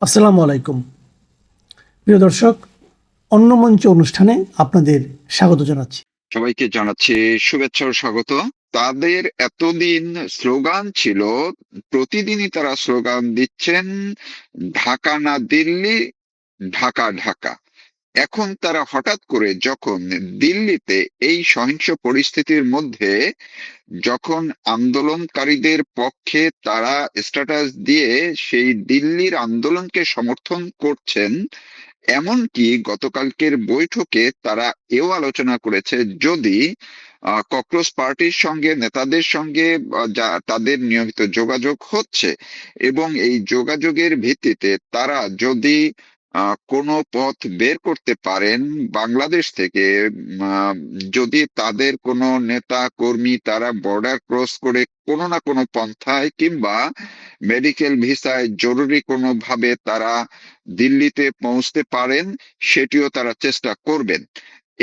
আসসালামু আলাইকুম। প্রিয় দর্শক, অন্য মঞ্চ অনুষ্ঠানে আপনাদের স্বাগত জানাচ্ছি। সবাইকে জানাচ্ছি শুভেচ্ছা ও স্বাগত। তাদের এতদিন স্লোগান ছিল, প্রতিদিনই তারা স্লোগান দিচ্ছেন, ঢাকা না দিল্লি, ঢাকা ঢাকা। এখন তারা হঠাৎ করে যখন দিল্লিতে এই সহিংস পরিস্থিতির মধ্যে যখন আন্দোলনকারীদের পক্ষে তারা স্ট্যাটাস দিয়ে সেই দিল্লির আন্দোলনকে সমর্থন করছেন, এমনকি গতকালকের বৈঠকে তারা এও আলোচনা করেছে, যদি ককরোচ পার্টির সঙ্গে নেতাদের সঙ্গে যা তাদের নিয়মিত যোগাযোগ হচ্ছে এবং এই যোগাযোগের ভিত্তিতে তারা যদি কোনো পথ বের করতে পারেন বাংলাদেশ থেকে, যদি তাদের কোনো নেতা কর্মী তারা বর্ডার ক্রস করে কোনো না কোনো পন্থায় কিংবা মেডিকেল ভিসায় জরুরি কোনো ভাবে তারা দিল্লিতে পৌঁছতে পারেন, সেটিও তারা চেষ্টা করবেন।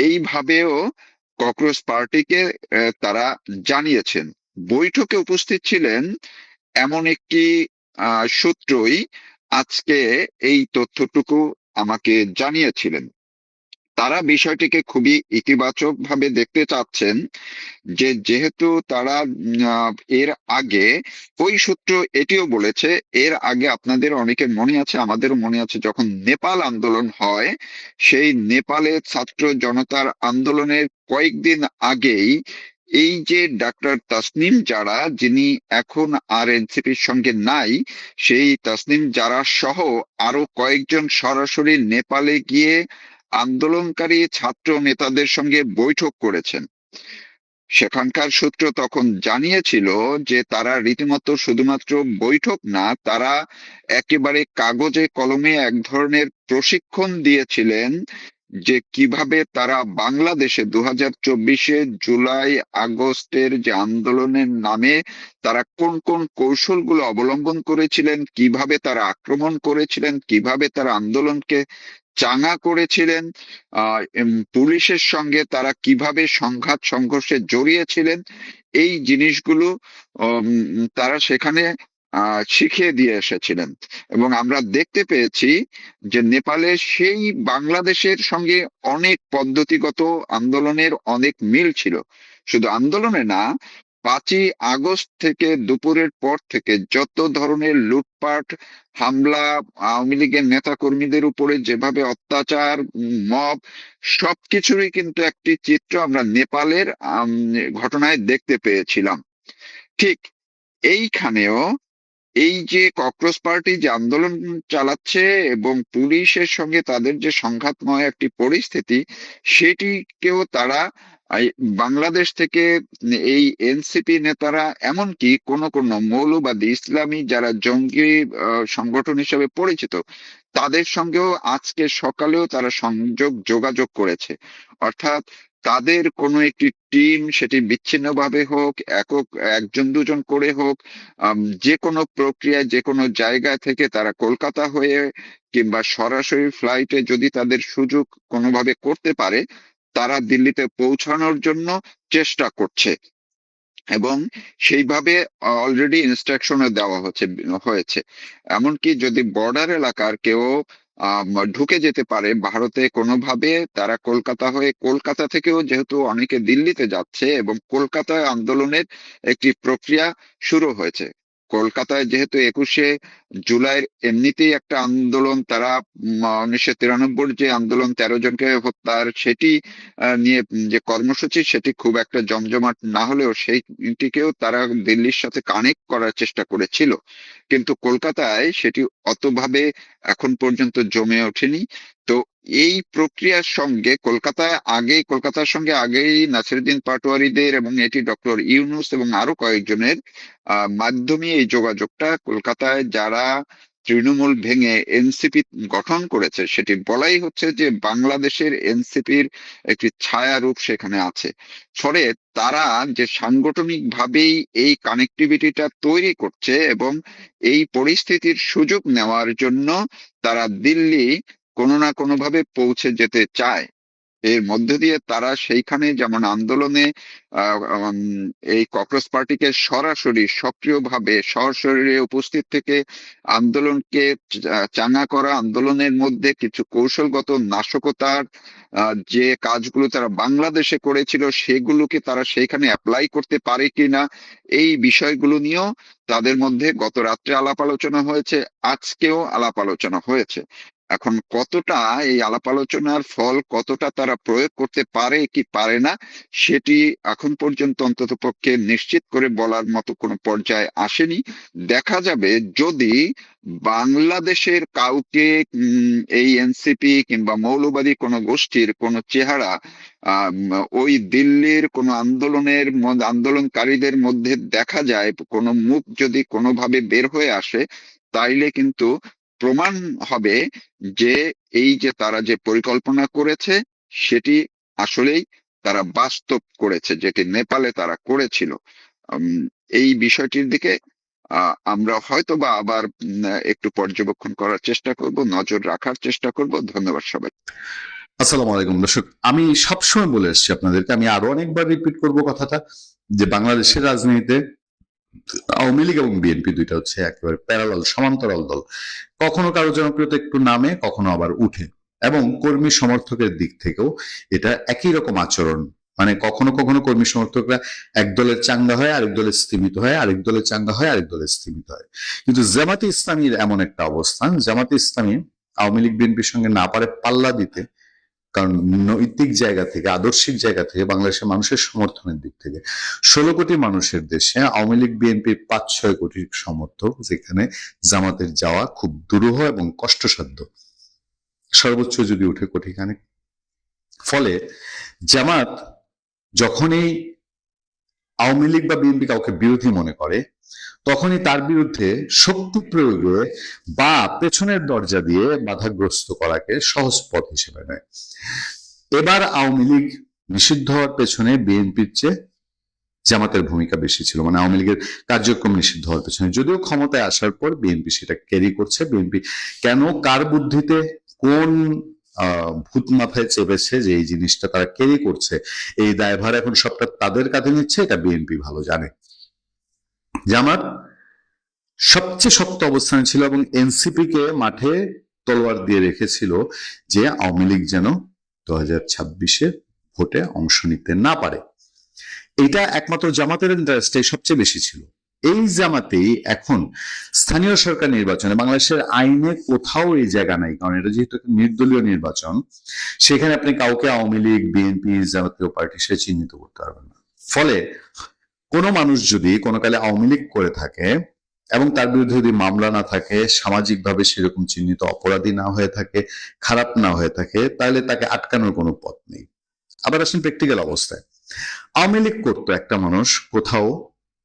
এইভাবেও ককরোচ পার্টিকে তারা জানিয়েছেন। বৈঠকে উপস্থিত ছিলেন এমন একটি সূত্রই আজকে এই তথ্যটুকু আমাকে জানিয়েছিলেন। তারা বিষয়টিকে খুবই ইতিবাচক ভাবে দেখতে চাচ্ছেন, যে যেহেতু তারা এর আগে, ওই সূত্র এটিও বলেছে, এর আগে আপনাদের অনেকের মনে আছে, আমাদেরও মনে আছে, যখন নেপাল আন্দোলন হয়, সেই নেপালে ছাত্র জনতার আন্দোলনের কয়েকদিন আগেই এই যে ডাক্তার তাসনিম জারা, যিনি এখন আর এনসিপির সঙ্গে নাই, সেই তাসনিম জারা সহ আরো কয়েকজন সরাসরি নেপালে গিয়ে আন্দোলনকারী ছাত্র নেতাদের সঙ্গে বৈঠক করেছেন। সেখানকার সূত্র তখন জানিয়েছিল যে তারা রীতিমতো শুধুমাত্র বৈঠক না, তারা একেবারে কাগজে কলমে এক ধরনের প্রশিক্ষণ দিয়েছিলেন, যে কিভাবে তারা বাংলাদেশে 2024-এ জুলাই আগস্টের যে আন্দোলনের নামে তারা কোন কোন কৌশলগুলো অবলম্বন করেছিলেন, কিভাবে তারা আক্রমণ করেছিলেন, কিভাবে তারা আন্দোলনকে চাঙ্গা করেছিলেন, পুলিশের সঙ্গে তারা কিভাবে সংঘাত সংঘর্ষে জড়িয়েছিলেন, এই জিনিসগুলো তারা সেখানে শিখিয়ে দিয়ে এসেছিলেন। এবং আমরা দেখতে পেয়েছি যে নেপালে সেই বাংলাদেশের সঙ্গে অনেক পদ্ধতিগত আন্দোলনের অনেক মিল ছিল। শুধু আন্দোলনে না, 5ই আগস্ট থেকে দুপুরের পর থেকে যত ধরনের লুটপাট, হামলা, আওয়ামী লীগের নেতা কর্মীদের উপরে যেভাবে অত্যাচার, মব, সবকিছুরই কিন্তু একটি চিত্র আমরা নেপালের ঘটনায় দেখতে পেয়েছিলাম। ঠিক এইখানেও এই যে ককরোচ পার্টি যে আন্দোলন চালাচ্ছে এবং পুলিশের সঙ্গে তাদের যে সংঘাতময় একটি পরিস্থিতি, সেটিকেও তারা এই বাংলাদেশ থেকে এই এনসিপি নেতারা, এমনকি কোন কোন মৌলবাদী ইসলামী যারা জঙ্গি সংগঠন হিসেবে পরিচিত, তাদের সঙ্গেও আজকে সকালেও তারা যোগাযোগ করেছে। অর্থাৎ তাদের কোনো একটি টিম, সেটি বিচ্ছিন্নভাবে হোক, একক একজন দুজন করে হোক, যে কোনো প্রক্রিয়ায় যে কোনো জায়গা থেকে তারা কলকাতা হয়ে কিংবা সরাসরি ফ্লাইটে যদি তাদের সুযোগ কোনোভাবে করতে পারে, তারা দিল্লিতে পৌঁছানোর জন্য চেষ্টা করছে। এবং সেইভাবে অলরেডি ইনস্ট্রাকশনও দেওয়া হয়েছে। এমনকি যদি বর্ডার এলাকার কেউ ঢুকে যেতে পারে ভারতে কোনোভাবে, তারা কলকাতা হয়ে, কলকাতা থেকেও যেহেতু অনেকে দিল্লিতে যাচ্ছে এবং কলকাতায় আন্দোলনের একটি প্রক্রিয়া শুরু হয়েছে। কলকাতায় যেহেতু 21শে জুলাইয়ের এমনিতেই একটা আন্দোলন, তারা 1993 যে আন্দোলন 13 জনকে হত্যার, সেটি নিয়ে যে কর্মসূচি, সেটি খুব একটা জমজমাট না হলেও সেইটিকেও তারা দিল্লির সাথে কানেক্ট করার চেষ্টা করেছিল, কিন্তু কলকাতায় সেটি অতভাবে এখন পর্যন্ত জমে ওঠেনি। তো এই প্রক্রিয়ার সঙ্গে কলকাতার সঙ্গে আগেই নাসিরুদ্দিন পাটোয়ারিদের এবং এটি ডক্টর ইউনূস এবং আরো কয়েকজনের মাধ্যমে এই যোগাযোগটা, কলকাতায় যারা তৃণমূল ভেঙে এনসিপি গঠন করেছে, সেটি বলাই হচ্ছে যে বাংলাদেশের এনসিপির একটি ছায়ারূপ সেখানে আছে। ফলে তারা যে সাংগঠনিক ভাবেই এই কানেক্টিভিটিটা তৈরি করছে এবং এই পরিস্থিতির সুযোগ নেওয়ার জন্য তারা দিল্লি কোনো না কোনো ভাবে পৌঁছে যেতে চায়। এর মধ্যে দিয়ে তারা সেইখানে যেমন আন্দোলনে এই ককরোচ পার্টিকে সরাসরি সক্রিয়ভাবে সশরীরে উপস্থিত থেকে আন্দোলনকে চাঙ্গা করা, আন্দোলনের মধ্যে কিছু কৌশলগত নাশকতার যে কাজগুলো তারা বাংলাদেশে করেছিল সেগুলোকে তারা সেইখানে অ্যাপ্লাই করতে পারে কিনা, এই বিষয়গুলো নিয়েও তাদের মধ্যে গত রাত্রে আলাপ আলোচনা হয়েছে, আজকেও আলাপ আলোচনা হয়েছে। এখন কতটা এই আলাপ আলোচনার ফল কতটা তারা প্রয়োগ করতে পারে কি পারে না, সেটি এখন পর্যন্ত অন্তত পক্ষে নিশ্চিত করে বলার মতো কোনো পর্যায়ে আসেনি। দেখা যাবে যদি বাংলাদেশের কাউকে এই এনসিপি কিংবা মৌলবাদী কোনো গোষ্ঠীর কোনো চেহারা ওই দিল্লির কোনো আন্দোলনকারীদের মধ্যে দেখা যায়, কোনো মুখ যদি কোনোভাবে বের হয়ে আসে, তাইলে কিন্তু প্রমাণ হবে যে এই যে তারা যে পরিকল্পনা করেছে সেটি আসলেই তারা বাস্তব করেছে, যেটি নেপালে তারা করেছিল। এই বিষয়টির দিকে আমরা হয়তো বা আবার একটু পর্যবেক্ষণ করার চেষ্টা করব, নজর রাখার চেষ্টা করব। ধন্যবাদ সবাই। আসসালামু আলাইকুম দর্শক, আমি সবসময় বলে এসেছি আপনাদেরকে, আমি আরো অনেকবার রিপিট করব কথাটা, যে বাংলাদেশের রাজনীতিতে আওয়ামী লীগ এবং বিএনপি দুইটা হচ্ছে একেবারে প্যারালাল, সমান্তরাল দল। কখনো কারো জনপ্রিয়তা একটু নামে, কখনো আবার উঠে, এবং কর্মী সমর্থকের দিক থেকেও এটা একই রকম আচরণ। মানে কখনো কখনো কর্মী সমর্থকরা এক দলের চাঙ্গা হয়, আরেক দলের স্থিমিত হয়, আরেক দলের চাঙ্গা হয়, আরেক দলের স্থিমিত হয়। কিন্তু জামাতে ইসলামীর এমন একটা অবস্থান, জামাতে ইসলামী আওয়ামী লীগ বিএনপির সঙ্গে না পারে পাল্লা দিতে, কারণ নৈতিক জায়গা থেকে, আদর্শিক জায়গা থেকে, বাংলাদেশের মানুষের সমর্থনের দিক থেকে 16 কোটি মানুষের দেশে আওয়ামী লীগ বিএনপির 5-6 কোটি সমর্থক, যেখানে জামাতের যাওয়া খুব দুরূহ এবং কষ্টসাধ্য, সর্বোচ্চ যদি উঠে কোটিখানেক। ফলে জামাত যখনই আওয়ামী লীগ বা বিএনপি কাউকে বিরোধী মনে করে, তখনই তার বিরুদ্ধে শক্তি প্রয়োগে বা পেছনের দরজা দিয়ে বাধাগ্রস্ত করাকে সহজ পথ হিসেবে নেয়। এবার আওয়ামী লীগ নিষিদ্ধ হওয়ার পেছনে বিএনপির চেয়ে জামাতের ভূমিকা বেশি ছিল, মানে আওয়ামী লীগের কার্যক্রম নিষিদ্ধ হওয়ার পেছনে। যদিও ক্ষমতায় আসার পর বিএনপি সেটা ক্যারি করছে, বিএনপি কেন, কার বুদ্ধিতে, কোন ভূত মাথায় চেপেছে যে এই জিনিসটা তারা ক্যারি করছে, এই দায়ভার এখন সবটা তাদের কাঁধে নিচ্ছে, এটা বিএনপি ভালো জানে। জামাত সবচেয়ে শক্ত অবস্থানে ছিল এবং এনসিপি কে মাঠে তলোয়ার দিয়ে রেখেছিল যে আওয়ামী লীগ যেন 2026-এ ভোটে অংশ নিতে না পারে। এটা একমাত্র জামাতের ইন্টারেস্টে সবচেয়ে বেশি ছিল। এই জামাতেই এখন স্থানীয় সরকার নির্বাচনে, বাংলাদেশের আইনে কোথাও এই জায়গা নাই, কারণ এটা যেহেতু নির্দলীয় নির্বাচন, সেখানে আপনি কাউকে আওয়ামী লীগ, বিএনপি, জাতীয় পার্টি সে চিহ্নিত করতে পারবেন না। ফলে কোনো মানুষ যদি কোনো কালে আওয়ামী লীগ করে থাকে এবং তার বিরুদ্ধে যদি মামলা না থাকে, সামাজিকভাবে সেরকম চিহ্নিত অপরাধী না হয়ে থাকে, খারাপ না হয়ে থাকে, তাহলে তাকে আটকানোর কোনো পথ নেই। আবার আসেন প্র্যাকটিক্যাল অবস্থায়, আওয়ামী লীগ করতো একটা মানুষ কোথাও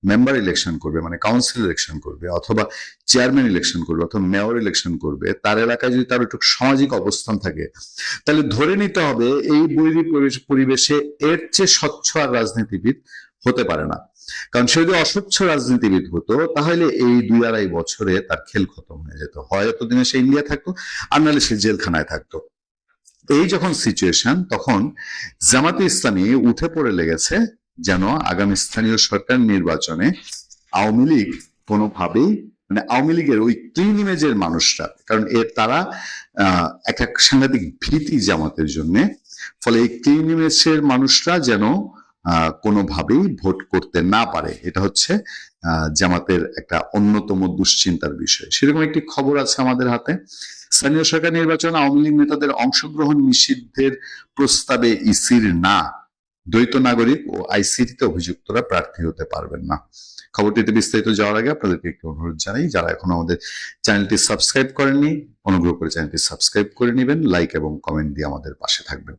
মেম্বার ইলেকশন করবে, মানে কাউন্সিল ইলেকশন করবে, অথবা চেয়ারম্যান ইলেকশন করবে, অথবা মেয়র ইলেকশন করবে, তার এলাকায় যদি তার একটু সামাজিক অবস্থান থাকে, তাহলে ধরে নিতে হবে এই বৈরী পরিবেশে এর চেয়ে স্বচ্ছ আর রাজনীতিবিদ হতে পারে না। কারণ সে যদি অস্বচ্ছ রাজনীতিবিদ হতো, তাহলে এই 2-2.5 বছরে তার খেল খতম হয়ে যেত, হয় এতদিনে সে ইন্ডিয়া থাকতো, আর নাহলে সে জেলখানায় থাকতো। এই যখন সিচুয়েশন, তখন জামাতে ইসলামী উঠে পড়ে লেগেছে যেন আগামী স্থানীয় সরকার নির্বাচনে আওয়ামী লীগ কোনোভাবেই, মানে আওয়ামী লীগের ওই ক্লিন ইমেজের মানুষরা, কারণ তারা একটা সাংঘাতিক ভীতি জামাতের জন্য, ফলে এই ক্লিন ইমেজের মানুষরা যেন কোনোভাবেই ভোট করতে না পারে, এটা হচ্ছে জামাতের একটা অন্যতম দুশ্চিন্তার বিষয়। সেরকম একটি খবর আছে আমাদের হাতে, স্থানীয় সরকার নির্বাচন আওয়ামী লীগ নেতাদের অংশগ্রহণ নিষিদ্ধের প্রস্তাবে ইসির না, দ্বৈত নাগরিক ও আইসিটিতে অভিযুক্তরা প্রার্থী হতে পারবেন না। খবরটিতে বিস্তারিত যাওয়ার আগে আপনাদেরকে একটু অনুরোধ জানাই, যারা এখনো আমাদের চ্যানেলটি সাবস্ক্রাইব করেননি, অনুগ্রহ করে চ্যানেলটি সাবস্ক্রাইব করে নেবেন, লাইক এবং কমেন্ট দিয়ে আমাদের পাশে থাকবেন।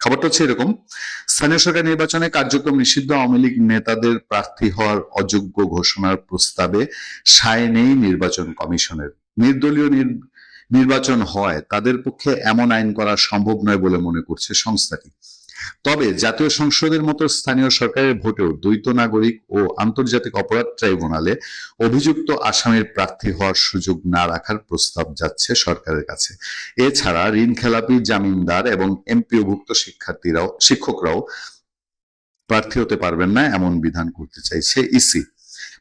খবরটা হচ্ছে এরকম, স্থানীয় সরকার নির্বাচনে কার্যক্রম নিষিদ্ধ আওয়ামী লীগ নেতাদের প্রার্থী হওয়ার অযোগ্য ঘোষণার প্রস্তাবে সায় নেই নির্বাচন কমিশনের। নির্দলীয় নির্বাচন হয় তাদের পক্ষে এমন আইন করা সম্ভব নয় বলে মনে করছে সংস্থাটি। তবে জাতীয় সংসদের মতো স্থানীয় সরকারের ভোটেও দ্বৈত নাগরিক ও আন্তর্জাতিক অপরাধ ট্রাইব্যুনালে অভিযুক্ত আসামির প্রার্থী হওয়ার সুযোগ না রাখার প্রস্তাব যাচ্ছে সরকারের কাছে। এছাড়া ঋণ খেলাপি জামিনদার এবং এমপিওভুক্ত শিক্ষকরাও প্রার্থী হতে পারবেন না এমন বিধান করতে চাইছে ইসি।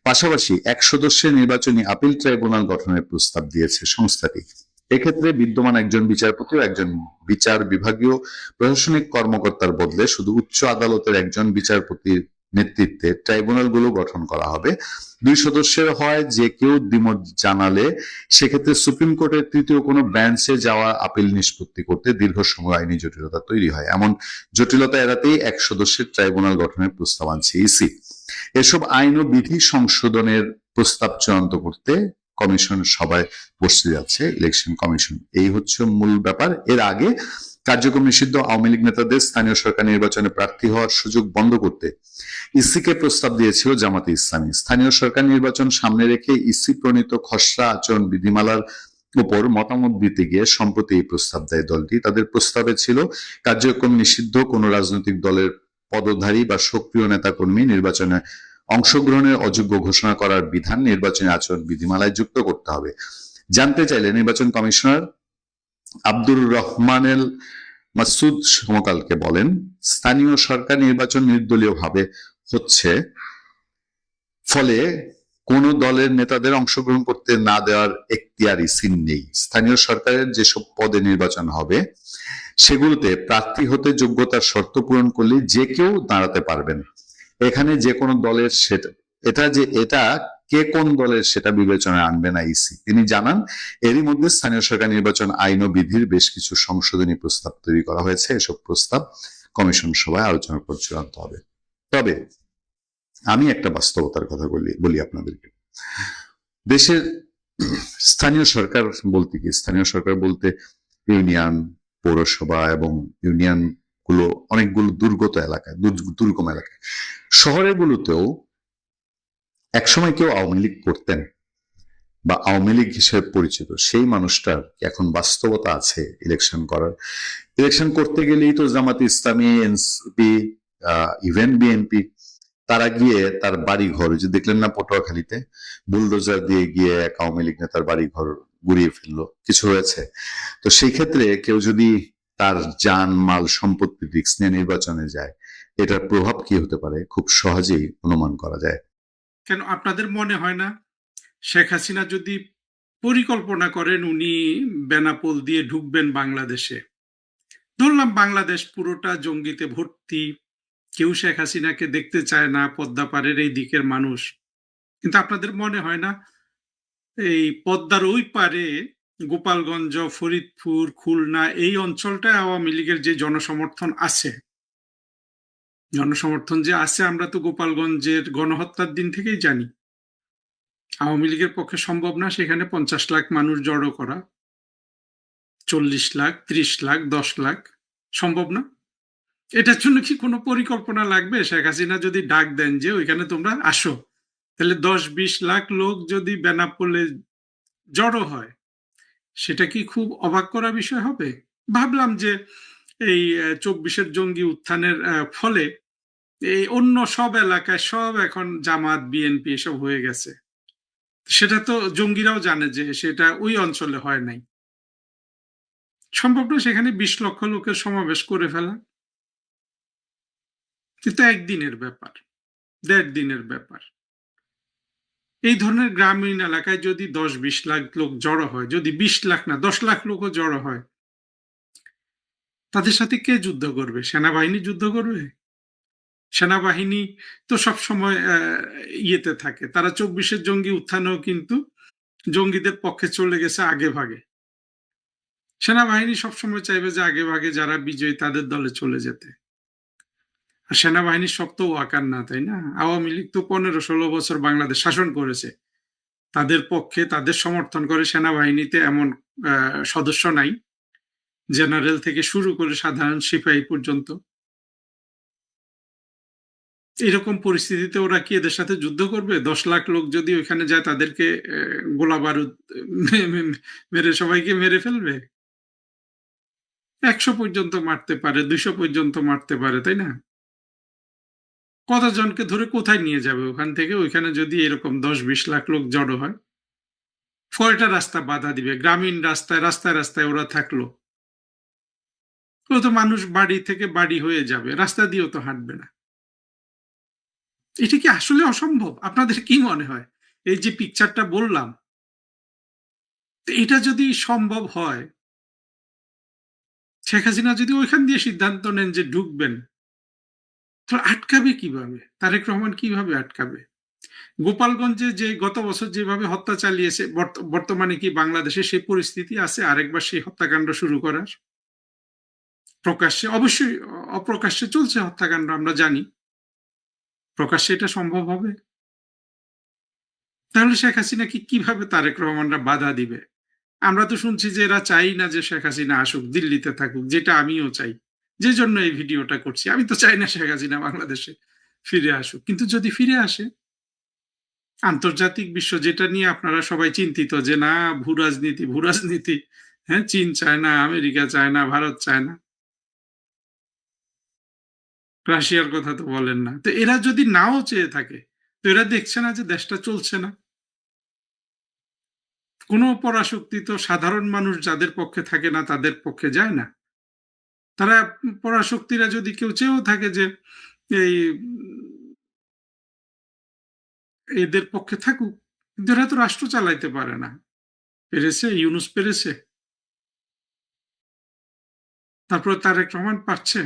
পাশাপাশি 1 সদস্যের নির্বাচনী আপিল ট্রাইব্যুনাল গঠনের প্রস্তাব দিয়েছে সংস্থাটি। এক্ষেত্রে বিদ্যমান একজন বিচারপতি ও একজন বিচার বিভাগীয় প্রশাসনিক কর্মকর্তার বদলে শুধু উচ্চ আদালতের একজন বিচারপতির নেতৃত্বে ট্রাইব্যুনালগুলো গঠন করা হবে। 2 সদস্যের হয় যে কেউ দ্বিমত জানালে সেক্ষেত্রে সুপ্রিম কোর্টের তৃতীয় কোনো বেঞ্চে যাওয়া আপিল নিষ্পত্তি করতে দীর্ঘ সময় আইনি জটিলতা তৈরি হয়। এমন জটিলতা এড়াতেই 1 সদস্যের ট্রাইব্যুনাল গঠনের প্রস্তাব আনছে ইসি। এসব আইন ও বিধি সংশোধনের প্রস্তাব চূড়ান্ত করতে কমিশন সভায় বসতে যাচ্ছে ইলেকশন কমিশন। এই হচ্ছে মূল ব্যাপার। এর আগে কার্যক্রম নিষিদ্ধ আওয়ামী লীগ নেতাদের স্থানীয় সরকার নির্বাচনে প্রার্থী হওয়ার সুযোগ বন্ধ করতে ইসিকে প্রস্তাব দিয়েছিল জামাতে ইসলামী। স্থানীয় সরকার নির্বাচন সামনে রেখে ইসি প্রণীত খসড়া আচরণ বিধিমালার উপর মতামত দিতে গিয়ে সম্প্রতি এই প্রস্তাব দেয় দলটি। তাদের প্রস্তাবে ছিল কার্যক্রম নিষিদ্ধ কোনো রাজনৈতিক দলের পদধারী বা সক্রিয় নেতাকর্মী নির্বাচনে অংশগ্রহণের অযোগ্য ঘোষণা করার বিধান নির্বাচনী আচরণ বিধিমালায় যুক্ত করতে হবে। জানতে চাইলে নির্বাচন কমিশনার আব্দুর রহমানেল মাসুদ সমকালকে বলেন, স্থানীয় সরকার নির্বাচন নির্দলীয়ভাবে হচ্ছে, ফলে কোন দলের নেতাদের অংশগ্রহণ করতে না দেওয়ার এখতিয়ার ইসির নেই। স্থানীয় সরকারের যেসব পদে নির্বাচন হবে সেগুলোতে প্রার্থী হতে যোগ্যতার শর্ত পূরণ করলে যে কেউ দাঁড়াতে পারবেন। এখানে যে কোনো দলের এটা কে কোন দলের সেটা বিবেচনায় আনবে না ইসি। তিনি জানান, এরই মধ্যে স্থানীয় সরকার নির্বাচন আইন ও বিধির বেশ কিছু সংশোধনী প্রস্তাব তৈরি করা হয়েছে। এসব প্রস্তাব কমিশন সভায় আলোচনার পর চূড়ান্ত হবে। তবে আমি একটা বাস্তবতার কথা বলি আপনাদেরকে। দেশের স্থানীয় সরকার বলতে কি, স্থানীয় সরকার বলতে ইউনিয়ন, পৌরসভা এবং ইউনিয়ন গুলো অনেকগুলো দুর্গম এলাকায়। শহরের গুলোতেও একসময় কেউ আওয়ামী লীগ করতেন বা আওয়ামী লীগ হিসেবে পরিচিত সেই মানুষটার এখন বাস্তবতা আছে ইলেকশন করার। ইলেকশন করতে গেলেই তো জামাতে ইসলামী, এনসিপি, ইভেন বিএনপি তারা গিয়ে তার বাড়ি ঘর, যে দেখলেন না পটুয়াখালীতে বুলডোজার দিয়ে গিয়ে এক আওয়ামী লীগ নেতার বাড়ি ঘর গুড়িয়ে ফেললো, কিছু হয়েছে? তো সেই ক্ষেত্রে কেউ যদি তার জান মাল সম্পত্তি রিস্ক নিয়ে নির্বাচনে যায়, এটার প্রভাব কি হতে পারে খুব সহজেই অনুমান করা যায়। কেন আপনাদের মনে হয় না শেখ হাসিনা যদি পরিকল্পনা করেন উনি বেনাপোল দিয়ে ঢুকবেন বাংলাদেশে, ধরলাম বাংলাদেশ পুরোটা জঙ্গিতে ভর্তি, কেউ শেখ হাসিনাকে দেখতে চায় না, পদ্মা পাড়ের এই দিকের মানুষ, কিন্তু আপনাদের মনে হয় না এই পদ্মার ওই পারে গোপালগঞ্জ, ফরিদপুর, খুলনা এই অঞ্চলটায় আওয়ামী লীগের যে জনসমর্থন আছে, আমরা তো গোপালগঞ্জের গণহত্যার দিন থেকেই জানি আওয়ামী লীগের পক্ষে সম্ভব না সেখানে 50 লাখ মানুষ জড়ো করা, 40 লাখ, 30 লাখ, 10 লাখ সম্ভব না। এটার জন্য কি কোনো পরিকল্পনা লাগবে? শেখ হাসিনা যদি ডাক দেন যে ওইখানে তোমরা আসো, তাহলে 10-20 লাখ লোক যদি বেনাপোলে জড়ো হয়, সেটা কি খুব অবাক করা বিষয় হবে? ভাবলাম যে এই 24-এর জঙ্গি উত্থানের ফলে এই অন্য সব এলাকায় সব এখন জামাত, বিএনপি এসব হয়ে গেছে, সেটা তো জঙ্গিরাও জানে যে সেটা ওই অঞ্চলে হয় নাই। সম্ভব না সেখানে 20 লক্ষ লোকের সমাবেশ করে ফেলা? কিন্তু একদিনের ব্যাপার, 1.5 দিনের ব্যাপার। এই ধরনের গ্রামীণ এলাকায় যদি 10-20 লাখ লোক জড়ো হয়, যদি 20 লাখ না 10 লাখ লোকও জড়ো হয়, তাদের সাথে কে যুদ্ধ করবে? সেনাবাহিনী যুদ্ধ করবে? সেনাবাহিনী তো সবসময় ইয়েতে থাকে, তারা 24-এর জঙ্গি উত্থানেও কিন্তু জঙ্গিদের পক্ষে চলে গেছে আগে ভাগে। সেনাবাহিনী সবসময় চাইবে যে আগে ভাগে যারা বিজয়ী তাদের দলে চলে যেতে। আর সেনাবাহিনীর সব তো ওয়াকার না, তাই না? আওয়ামী লীগ তো 15-16 বছর বাংলাদেশ শাসন করেছে, তাদের পক্ষে তাদের সমর্থন করে সেনাবাহিনীতে এমন সদস্য নাই, জেনারেল থেকে শুরু করে সাধারণ সিপাহী পর্যন্ত। এরকম পরিস্থিতিতে ওরা কি এদের সাথে যুদ্ধ করবে? 10 লাখ লোক যদি ওইখানে যায় তাদেরকে গোলা বারুদ মেরে সবাইকে মেরে ফেলবে? 100 পর্যন্ত মারতে পারে, 200 পর্যন্ত মারতে পারে, তাই না? কতজনকে ধরে কোথায় নিয়ে যাবে ওখান থেকে? ওইখানে যদি এরকম 10-20 লাখ লোক জড়ো হয়, কয়টা রাস্তা বাধা দিবে? গ্রামীণ রাস্তায়, রাস্তায়, রাস্তায় ওরা থাকলো। ও তো মানুষ বাড়ি থেকে বাড়ি হয়ে যাবে। রাস্তা দিয়েও তো হাঁটবে না। এটা কি আসলে অসম্ভব? আপনাদের কি মনে হয়? এই যে পিকচারটা বললাম, তো এটা যদি সম্ভব হয়, শেখ হাসিনা যদি ওইখান দিয়ে সিদ্ধান্ত নেন যে ঢুকবেন, তো আটকাবে কিভাবে? তারেক রহমান কিভাবে আটকাবে? গোপালগঞ্জে যে গত বছর যেভাবে হত্যা চালিয়েছে, বর্তমানে কি বাংলাদেশে সেই পরিস্থিতি আছে আরেকবার সেই হত্যাকাণ্ড শুরু করার? প্রকাশ্যে অবশ্যই, অপ্রকাশ্যে চলছে হত্যাকাণ্ড, আমরা জানি। প্রকাশ্যে এটা সম্ভব হবে? তাহলে শেখ হাসিনাকে কিভাবে তারেক রহমানরা বাধা দিবে? আমরা তো শুনছি যে এরা চাই না যে শেখ হাসিনা আসুক, দিল্লিতে থাকুক, যেটা আমিও চাই। যে জন্য এই ভিডিওটা করছি। আমি তো চাই না শেখ হাসিনা বাংলাদেশে ফিরে আসুক। কিন্তু যদি ফিরে আসে, আন্তর্জাতিক বিশ্ব যেটা নিয়ে আপনারা সবাই চিন্তিত যে না, ভূরাজনীতি, ভূরাজনীতি, হ্যাঁ, চীন চায় না, আমেরিকা চায় না, ভারত চায় না, রাশিয়ার কথা তো বলেন না। তো এরা যদি নাও চেয়ে থাকে, তো এরা দেখছে না যে দেশটা চলছে না? কোনো পরাশক্তি তো সাধারণ মানুষ যাদের পক্ষে থাকে না তাদের পক্ষে যায় না। তারা পরাশক্তিরা যদি কেউ চেয়েও থাকে যে এই এদের পক্ষে থাকুক, কিন্তু এরা তো রাষ্ট্র চালাইতে পারে না। পেরেছে, ইউনূস পেরেছে। তারপরে তারেক রহমান পারছে।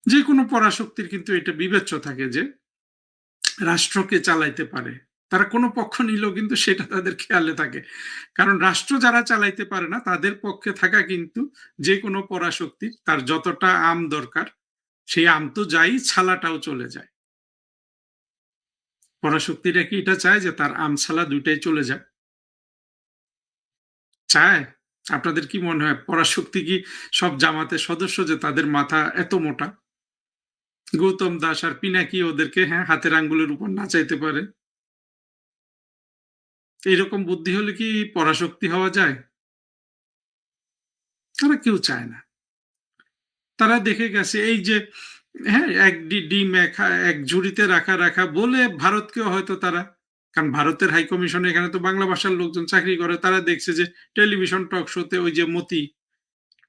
যেকোনো পরাশক্তির কিন্তু এটা বিবেচ্য থাকে যে রাষ্ট্রকে চালাইতে পারে। তারা কোনো পক্ষ নিলেও কিন্তু সেটা তাদের খেয়ালে থাকে। কারণ রাষ্ট্র যারা চালাইতে পারে না তাদের পক্ষে থাকা কিন্তু যেকোনো পরাশক্তির তার যতটা আম দরকার, সেই আম তো যাই, ছালাটাও চলে যায়। পরাশক্তিরা কি এটা চায় যে তার আম ছালা ২ টাই চলে যাক? চায়? আপনাদের কি মনে হয় পরাশক্তি কি সব জামাতের সদস্য যে তাদের মাথা এত মোটা? গৌতম দাস আর পিনাকি ওদেরকে, হ্যাঁ, হাতের আঙ্গুলের উপর নাচাইতে পারে? এইরকম বুদ্ধি হলে কি পরাশক্তি হওয়া যায়? তারা কেউ চায় না। তারা দেখে গেছে এই যে, হ্যাঁ, ডিম এক ঝুড়িতে রাখা বলে ভারতকেও হয়তো তারা, কারণ ভারতের হাই কমিশনে এখানে তো বাংলা ভাষার লোকজন চাকরি করে, তারা দেখছে যে টেলিভিশন টক শোতে ওই যে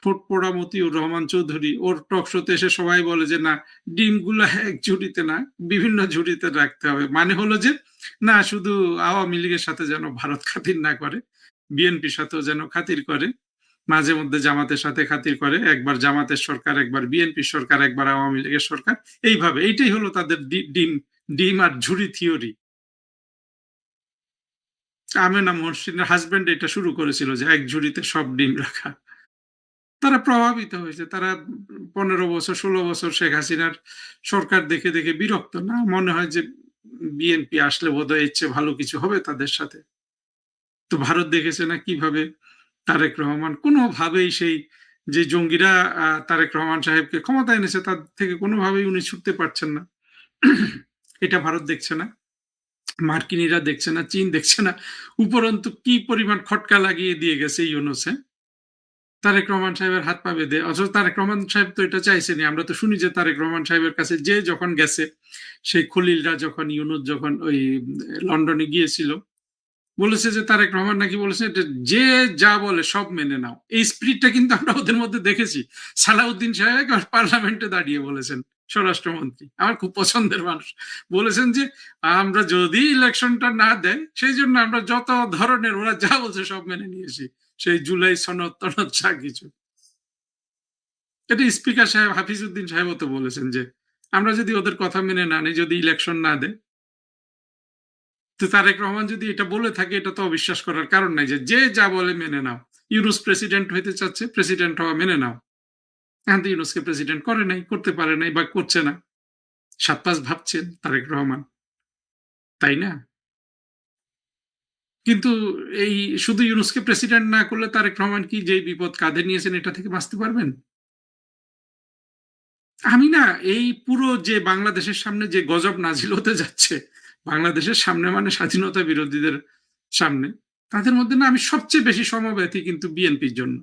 ঠোঁট পোড়া মতিউর রহমান চৌধুরী, ওর টক শোতে এসে সবাই বলে যে না, ডিমগুলা এক ঝুড়িতে না, বিভিন্ন ঝুড়িতে রাখতে হবে। মানে হলো যে না, শুধু আওয়ামী লীগের সাথে যেন ভারত খাতির না করে, বিএনপির সাথেও যেন খাতির করে, মাঝে মধ্যে জামাতের সাথে খাতির করে, একবার জামাতের সরকার, একবার বিএনপির সরকার, একবার আওয়ামী লীগের সরকার, এইভাবে। এইটাই হলো তাদের ডিম ডিম আর ঝুড়ি থিওরি। আমেনা মহসিনের হাজবেন্ড এটা শুরু করেছিল যে এক ঝুড়িতে সব ডিম রাখা। তারা প্রভাবিত হয়েছে। তারা ১৫ বছর ১৬ বছর শেখ হাসিনার সরকার দেখে বিরক্ত। না, মনে হয় যে বিএনপি আসলে বোধহয় এর চেয়ে ভালো কিছু হবে তাদের সাথে। তো ভারত দেখেছে না কিভাবে তারেক রহমান কোনোভাবেই সেই যে জঙ্গিরা তারেক রহমান সাহেবকে ক্ষমতায় এনেছে তার থেকে কোনোভাবেই উনি ছুটতে পারছেন না। এটা ভারত দেখছে না, মার্কিনিরা দেখছে না, চীন দেখছে না। উপরন্তু কি পরিমাণ খটকা লাগিয়ে দিয়ে গেছে ইউনূস, হ্যাঁ? তারেক রহমান সাহেবের হাত পা বেঁধে। অথচ তারেক রহমান সাহেব তো এটা চাইছেনই। আমরা তো শুনি যে তারেক রহমান সাহেবের কাছে যে যখন গেছে, সেই খলিলরা যখন, ইউনূস যখন ওই লন্ডনে গিয়েছিল, বলেছে যে তারেক রহমান নাকি বলেছে যে যে যা বলে সব মেনে নাও। এই স্পিরিটটা কিন্তু আমরা ওদের মধ্যে দেখেছি। সালাউদ্দিন সাহেব একবার পার্লামেন্টে দাঁড়িয়ে বলেছেন, স্বরাষ্ট্রমন্ত্রী, আমার খুব পছন্দের মানুষ, বলেছেন যে আমরা যদি ইলেকশনটা না দেয় সেই জন্য আমরা যত ধরনের ওরা যা বলছে সব মেনে নিয়েছি, সেই জুলাই সনদ টনদ যা কিছু। এটা স্পিকার সাহেব হাফিজউদ্দিন সাহেবও তো বলেছেন যে আমরা যদি ওদের কথা মেনে না নিই, যদি ইলেকশন না দেয়, তো তারেক রহমান যদি এটা বলে থাকে, এটা তো অবিশ্বাস করার কারণ নাই যে যে যা বলে মেনে নাও। ইউনূস প্রেসিডেন্ট হইতে চাচ্ছে, প্রেসিডেন্ট হওয়া মেনে নাও। এখন তো ইউনূসকে প্রেসিডেন্ট করে নাই, করতে পারে নাই বা করছে না। ৭-৫ ভাবছেন তারেক রহমান, তাই না? কিন্তু এই শুধু ইউনূসকে প্রেসিডেন্ট না করলে তারেক রহমান কি যেই বিপদ কাঁধে নিয়েছেন এটা থেকে বাঁচতে পারবেন? আমি না, এই পুরো যে বাংলাদেশের সামনে যে গজব নাজিল হতে যাচ্ছে, বাংলাদেশের সামনে মানে স্বাধীনতা বিরোধীদের সামনে, তাদের মধ্যে না আমি সবচেয়ে বেশি সমব্যথী কিন্তু বিএনপির জন্য।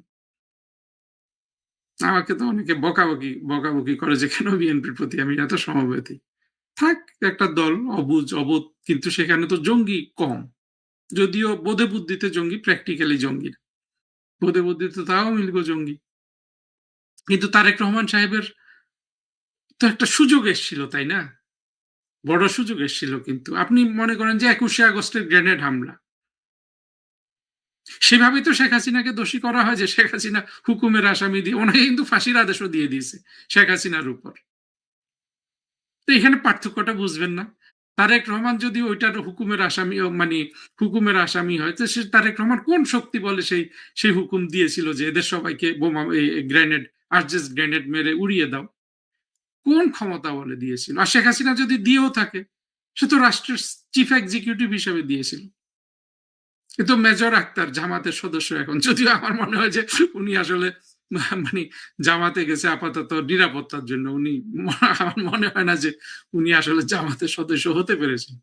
আমাকে তো অনেকে বকাবকি করে যে কেন বিএনপির প্রতি আমি এত সমব্যথী। থাক, একটা দল, অবুঝ কিন্তু সেখানে তো জঙ্গি কম। যদিও বোধে বুদ্ধিতে জঙ্গি, প্র্যাকটিক্যালি জঙ্গি না। বোধে বুদ্ধিতে তো আওয়ামী লীগও জঙ্গি। কিন্তু তারেক রহমান সাহেবের তো একটা সুযোগ এসেছিল, তাই না? বড় সুযোগ এসেছিল কিন্তু। আপনি মনে করেন যে ২১শে আগস্টের গ্রেনেড হামলা। সেভাবেই তো শেখ হাসিনাকে দোষী করা হয় যে শেখ হাসিনা হুকুমের আসামি দিয়ে ওনাকে কিন্তু ফাঁসির আদেশও দিয়ে দিয়েছে শেখ হাসিনার উপর। তো এখানে পার্থক্যটা বুঝবেন না। তারেক রহমান যদি ওইটার হুকুমের আসামি মানে হুকুমের আসামি হয়, তো সে তারেক রহমান কোন শক্তি বলে সেই হুকুম দিয়েছিল যে এদের সবাইকে বোমা গ্রেনেড আর্জেস গ্রেনেড মেরে উড়িয়ে দাও? কোন ক্ষমতা বলে দিয়েছিল? আর শেখ হাসিনা যদি দিয়েও থাকে, সে তো রাষ্ট্রের চিফ এক্সিকিউটিভ হিসেবে দিয়েছিল। এ তো মেজর আক্তার জামাতের সদস্য এখন, যদিও আমার মনে হয় যে উনি আসলে মানে জামাতে গেছে আপাতত নিরাপত্তার জন্য। উনি আমার মনে হয় না যে উনি আসলে জামাতের সদস্য হতে পেরেছেন।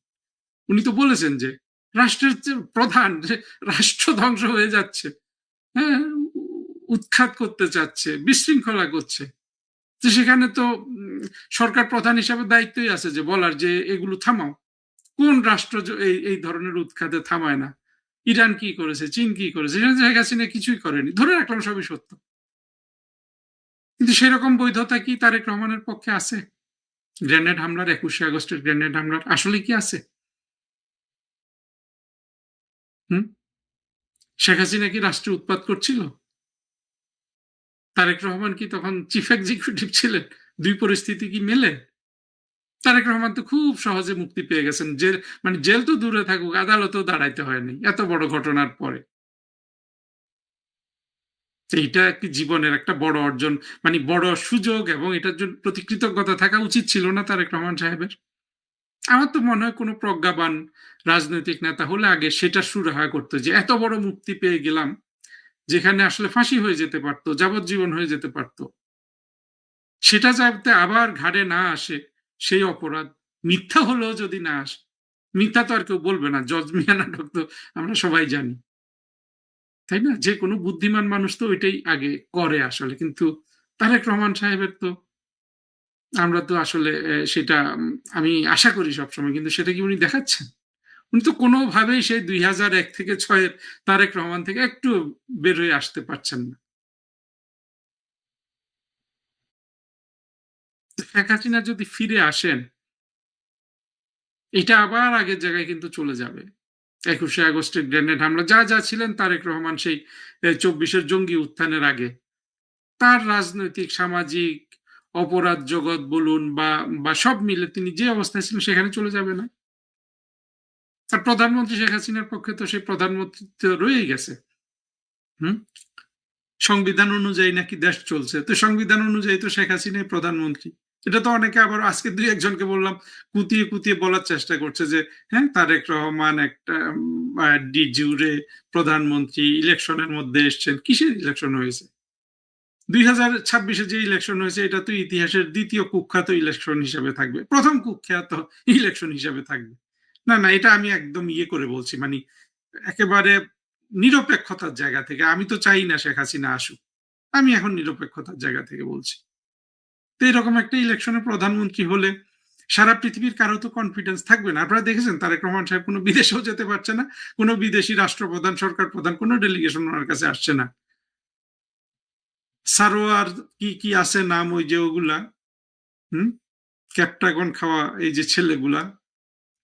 উনি তো বলেছেন যে রাষ্ট্রের যে প্রধান, যে রাষ্ট্র ধ্বংস হয়ে যাচ্ছে, হ্যাঁ, উৎখাত করতে চাচ্ছে, বিশৃঙ্খলা করছে, তো সেখানে তো সরকার প্রধান হিসাবে দায়িত্বই আছে যে বলার যে এগুলো থামাও। কোন রাষ্ট্র এই ধরনের উৎখাতে থামায় না? ইরান কি করেছে, চীন কি করেছে? শেখ হাসিনা কিছুই করেনি, ধরে রাখলাম সবই সত্য, কিন্তু সেরকম বৈধতা কি তারেক রহমানের পক্ষে আছে? গ্রেনেড হামলার, ২১শে আগস্টের গ্রেনেড হামলার আসলে কি আছে? হুম? শেখ হাসিনা কি রাষ্ট্রে উৎপাত করছিল? তারেক রহমান কি তখন চিফ এক্সিকিউটিভ ছিলেন? দুই পরিস্থিতি কি মেলে? তারেক রহমান তো খুব সহজে মুক্তি পেয়ে গেছেন। জেল মানে জেল তো দূরে থাকুক, আদালতেও দাঁড়াইতে হয়নি এত বড় ঘটনার পরে। এইটা একটি জীবনের একটা বড় অর্জন, মানে বড় সুযোগ, এবং এটার জন্য প্রতি কৃতজ্ঞতা থাকা উচিত ছিল না তারেক রহমান সাহেবের? আমার তো মনে হয় কোনো প্রজ্ঞাবান রাজনৈতিক নেতা হলে আগে সেটা সুরাহা করতো যে এত বড় মুক্তি পেয়ে গেলাম, যেখানে আসলে ফাঁসি হয়ে যেতে পারতো, যাবজ্জীবন হয়ে যেতে পারতো, সেটা যাতে আবার ঘাড়ে না আসে, সেই অপরাধ মিথ্যা হলেও যদি না আসে। মিথ্যা তো আর কেউ বলবে না, জজ মিয়া নাটক তো আমরা সবাই জানি, তাই না? যে কোনো বুদ্ধিমান মানুষ তো ওইটাই আগে করে আসলে। কিন্তু তারেক রহমান সাহেবের তো আমরা তো আসলে সেটা আমি আশা করি সবসময়, কিন্তু সেটা কি উনি দেখাচ্ছেন? উনি তো কোনোভাবেই সেই ২০০১ থেকে ৬ এর তারেক রহমান থেকে একটু বের হয়ে আসতে পারছেন না। শেখ হাসিনা যদি ফিরে আসেন, এটা আবার আগের জায়গায় কিন্তু চলে যাবে। ২১শে আগস্টের গ্রেনেড হামলা যা ছিলেন তারেক রহমান সেই ২৪ এর জঙ্গি উত্থানের আগে, তার রাজনৈতিক, সামাজিক, অপরাধ জগৎ বলুন বা সব মিলে তিনি যে অবস্থায় ছিলেন সেখানে চলে যাবে না? আর প্রধানমন্ত্রী শেখ হাসিনার পক্ষে তো সেই প্রধানমন্ত্রীত্ব রয়েই গেছে। হুম? সংবিধান অনুযায়ী নাকি দেশ চলছে। তো সংবিধান অনুযায়ী তো শেখ হাসিনাই প্রধানমন্ত্রী। এটা তো অনেকে আবার আজকে ২-১ জনকে বললাম কুতিয়ে বলার চেষ্টা করছে যে হ্যাঁ, তারেক রহমান একটা ডি জুরে প্রধানমন্ত্রী, ইলেকশনের মধ্যে এসছেন। কিসের ইলেকশন হয়েছে? ২০২৬ যে ইলেকশন হয়েছে এটা তো ইতিহাসের ২য় কুখ্যাত ইলেকশন হিসেবে থাকবে। ১ম কুখ্যাত ইলেকশন হিসেবে থাকবে। না, এটা আমি একদম ইয়ে করে বলছি, মানে একেবারে নিরপেক্ষতার জায়গা থেকে। আমি তো চাই না শেখ হাসিনা আসুক। আমি এখন নিরপেক্ষতার জায়গা থেকে বলছি। তো এরকম একটা ইলেকশনে প্রধানমন্ত্রী হলে সারা পৃথিবীর কারো তো কনফিডেন্স থাকবে না। আপনারা দেখেছেন তারেক রহমান সাহেব কোনো বিদেশেও যেতে পারছে না। কোনো বিদেশি রাষ্ট্রপ্রধান, সরকার প্রধান কোনো ডেলিগেশন ওনার কাছে আসছে না। সারোয়ার কি আছে নাম, ওই যে ওগুলা, হুম? ক্যাপটাগন খাওয়া এই যে ছেলেগুলা,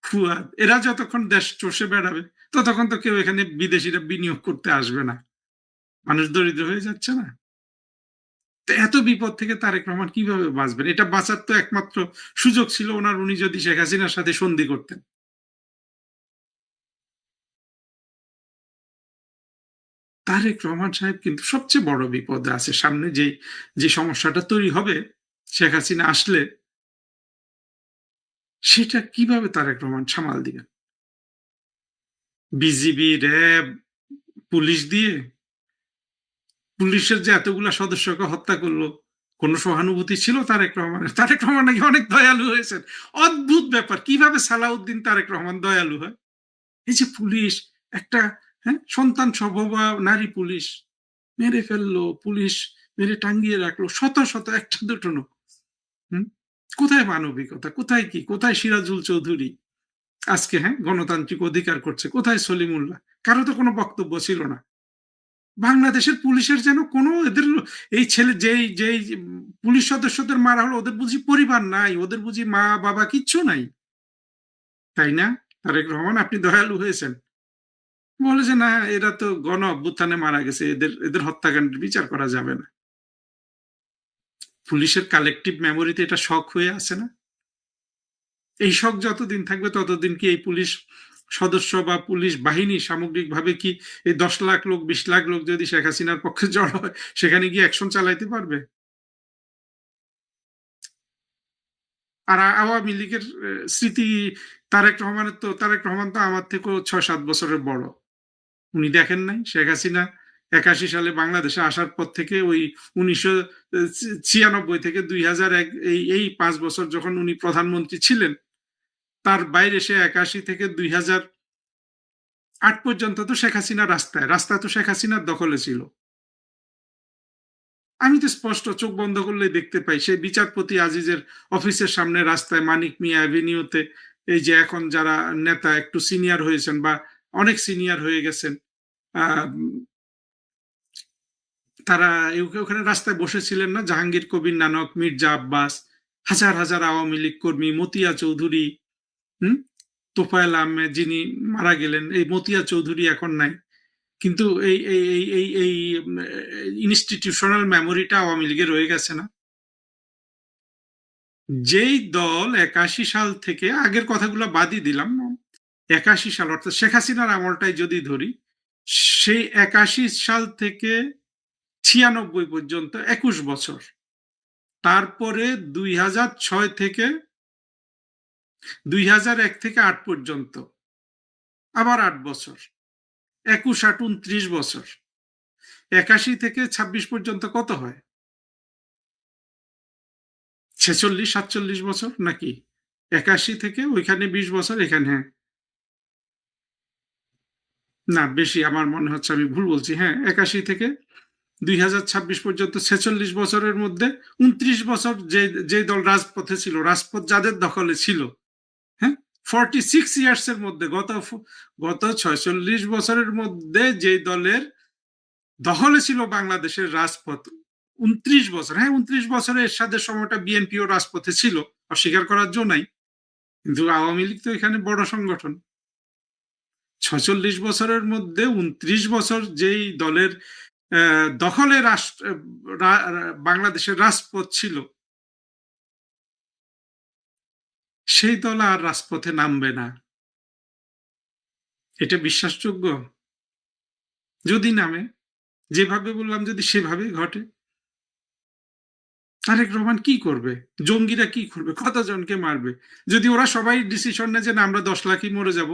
ফুয়াদ, এরা যতক্ষণ দেশ চষে বেড়াবে ততক্ষণ তো কেউ এখানে বিদেশিরা বিনিয়োগ করতে আসবে না। মানুষ দরিদ্র হয়ে যাচ্ছে না? তো এত বিপদ থেকে তারেক রহমান কিভাবে বাঁচবেন? এটা বাঁচার তো একমাত্র সুযোগ ছিল ওনার, উনি যদি শেখ হাসিনার সাথে সন্ধি করতেন। তারেক রহমান সাহেব কিন্তু সবচেয়ে বড় বিপদে আছে। সামনে যে সমস্যাটা তৈরি হবে শেখ হাসিনা আসলে, সেটা কিভাবে তারেক রহমান সামাল দিবেন? বিজিবি, র‍্যাব, পুলিশ দিয়ে? পুলিশের যে এতগুলা সদস্যকে হত্যা করলো, কোন সহানুভূতি ছিল তারেক রহমানের? তারেক রহমান নাকি অনেক দয়ালু হয়েছেন। অদ্ভুত ব্যাপার, কিভাবে সালাউদ্দিন তারেক রহমান দয়ালু হয়? এই যে পুলিশ একটা হ্যাঁ, সন্তান সভবা নারী পুলিশ মেরে ফেললো, পুলিশ মেরে টাঙ্গিয়ে রাখলো, শত শত, একটা দুটো নয়। হুম? কোথায় মানবিকতা, কোথায় কি, কোথায় সিরাজুল চৌধুরী আজকে, হ্যাঁ, গণতান্ত্রিক অধিকার করছে, কোথায় সলিমুল্লাহ? কারো তো কোনো বক্তব্য ছিল না। বাংলাদেশের পুলিশের যেন কোনো এদের, এই ছেলে যেই পুলিশ সদস্যদের মারা হলো, ওদের বুঝি পরিবার নাই, ওদের বুঝি মা বাবা কিচ্ছু নাই, তাই না? তারেক রহমান, আপনি দয়ালু হয়েছেন, বলে যে না এরা তো গণ অভ্যুত্থানে মারা গেছে, এদের এদের হত্যাকাণ্ডের বিচার করা যাবে না। পুলিশের কালেকটিভ মেমোরিতে এটা শক হয়ে আছে না? এই শক যতদিন থাকবে ততদিন কি এই পুলিশ সদস্য বা পুলিশ বাহিনী সামগ্রিকভাবে কি এই 10 লাখ লোক 20 লাখ লোক যদি শেখ হাসিনার পক্ষে জড় হয় সেখানে গিয়ে অ্যাকশন চালাইতে পারবে? আর আওয়ামী লীগের স্মৃতি, তারেক রহমান তো আমার থেকেও 6-7 বছরের বড়। উনি দেখেন নাই শেখ হাসিনা 81 সালে বাংলাদেশে আসার পর থেকে ওই 1996 থেকে 2001 এই 5 বছর যখন উনি প্রধানমন্ত্রী ছিলেন, তার বাইরে সে 81 থেকে 2008 পর্যন্ত তো শেখ হাসিনা রাস্তা তো শেখ হাসিনার দখলে ছিল। আমি তো স্পষ্ট চোখ বন্ধ করলে দেখতে পাই সেই বিচারপতি আজিজের অফিসের সামনে রাস্তায় মানিক মিয়া অ্যাভিনিউতে, এই যে এখন যারা নেতা একটু সিনিয়র হয়েছেন বা অনেক সিনিয়র হয়ে গেছেন, আহ, তারা ওখানে রাস্তায় বসেছিলেন না, জাহাঙ্গীর কবির নানক, মির্জা আব্বাস, হাজার হাজার আওয়ামী লীগ কর্মী, মতিয়া চৌধুরী, হুম, তোফায়েল আহমেদ যিনি মারা গেলেন, এই মতিয়া চৌধুরী এখন নাই, কিন্তু এই ইনস্টিটিউশনাল মেমোরিটা আওয়ামী লীগের রয়ে গেছে না? যেই দল 81 সাল থেকে, আগের কথাগুলো বাদই দিলাম, 81 সাল অর্থাৎ শেখ হাসিনার আমলটাই যদি ধরি, সেই 81 সাল থেকে 96 পর্যন্ত 21 বছর, তারপরে 2006 থেকে 2001 থেকে 8 পর্যন্ত আবার 8 বছর, 21 8 29 বছর, 81 থেকে 26 পর্যন্ত কত হয়? 46 47 বছর নাকি? 81 থেকে ওইখানে 20 বছর, এখানে, হ্যাঁ, না বেশি, আমার মনে হচ্ছে আমি ভুল বলছি, হ্যাঁ, 81 থেকে 2026 পর্যন্ত 46 বছরের মধ্যে 29 বছর যে দল রাজপথে ছিল, রাজপথ যাদের দখলে ছিল, হ্যাঁ, 46 ইয়ার্স এর মধ্যে, গত 46 বছরের মধ্যে যে দলের দখলে ছিল বাংলাদেশের রাজপথ 29 বছর, হ্যাঁ, 29 বছরের এরশাদের সময়টা বিএনপিও রাজপথে ছিল, অস্বীকার করার জন্য নাই, কিন্তু আওয়ামী লীগ তো এখানে বড় সংগঠন। 46 বছরের মধ্যে 29 বছর যেই দলের দখলে বাংলাদেশের রাজপথ ছিল, সেই দল আর রাজপথে নামবে না, এটা বিশ্বাসযোগ্য? যদি নামে, যেভাবে বললাম যদি সেভাবে ঘটে, তারেক রহমান কি করবে? জঙ্গিরা কি করবে? কতজনকে মারবে? যদি ওরা সবাই ডিসিশন নেয় যে না আমরা 10 লাখই মরে যাব,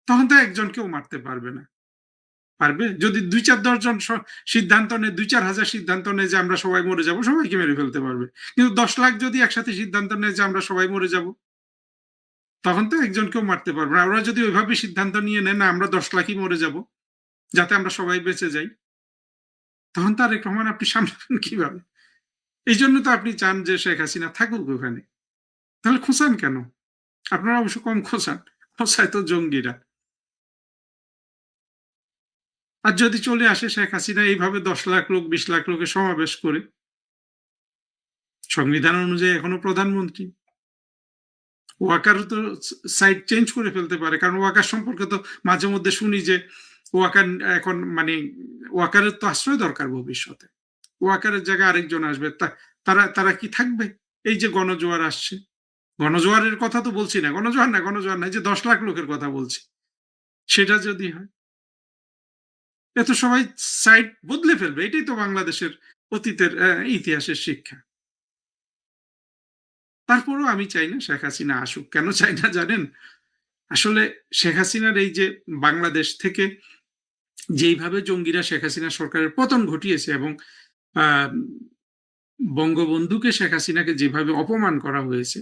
তখন তো একজনকেও মারতে পারবে না। পারবে? যদি 2-4-10 জন সিদ্ধান্ত নেয়, 2-4 হাজার সিদ্ধান্ত নেয় যে আমরা সবাই মরে যাব, সবাইকে মেরে ফেলতে পারবে। কিন্তু 10 লাখ যদি একসাথে সিদ্ধান্ত নেয় যে আমরা সবাই মরে যাব, তখন তো একজনকেও মারতে পারবে না। ওরা যদি ওইভাবে সিদ্ধান্ত নিয়ে নেয় না আমরা 10 লাখই মরে যাব, যাতে আমরা সবাই বেঁচে যাই, তখন তারেক রহমান আপনি সামলাবেন কিভাবে? এই জন্য তো আপনি চান যে শেখ হাসিনা থাকুক ওখানে। তাহলে খোঁচান কেন? আপনারা অবশ্য কম খোঁচান, খোঁচায় তো জঙ্গিরা। আর যদি চলে আসে শেখ হাসিনা এইভাবে 10 লাখ লোক 20 লাখ লোকের সমাবেশ করে, সংবিধান অনুযায়ী এখনো প্রধানমন্ত্রী, ওয়াকারও তো সাইড চেঞ্জ করে ফেলতে পারে, কারণ ওয়াকার সম্পর্কে তো মাঝে মধ্যে শুনি যে ওয়াকার এখন মানে ওয়াকারের তো আশ্রয় দরকার ভবিষ্যতে, ওয়াকারের জায়গায় আরেকজন আসবে, তারা তারা কি থাকবে? এই যে গণজোয়ার আসছে, গণজোয়ারের কথা তো বলছি না, গণজোয়ার না, যে 10 লাখ লোকের কথা বলছি, সেটা যদি হয়, এত সবাই সাইড বদলে ফেলবে। এটাই তো বাংলাদেশের অতীতের ইতিহাসের শিক্ষা। তারপরেও আমি চাই না শেখ হাসিনা আসুক। কেন চাই না জানেন? আসলে শেখ হাসিনার এই যে বাংলাদেশ থেকে যেইভাবে জঙ্গিরা শেখ হাসিনা সরকারের পতন ঘটিয়েছে এবং আহ, বঙ্গবন্ধুকে শেখ হাসিনাকে যেভাবে অপমান করা হয়েছে,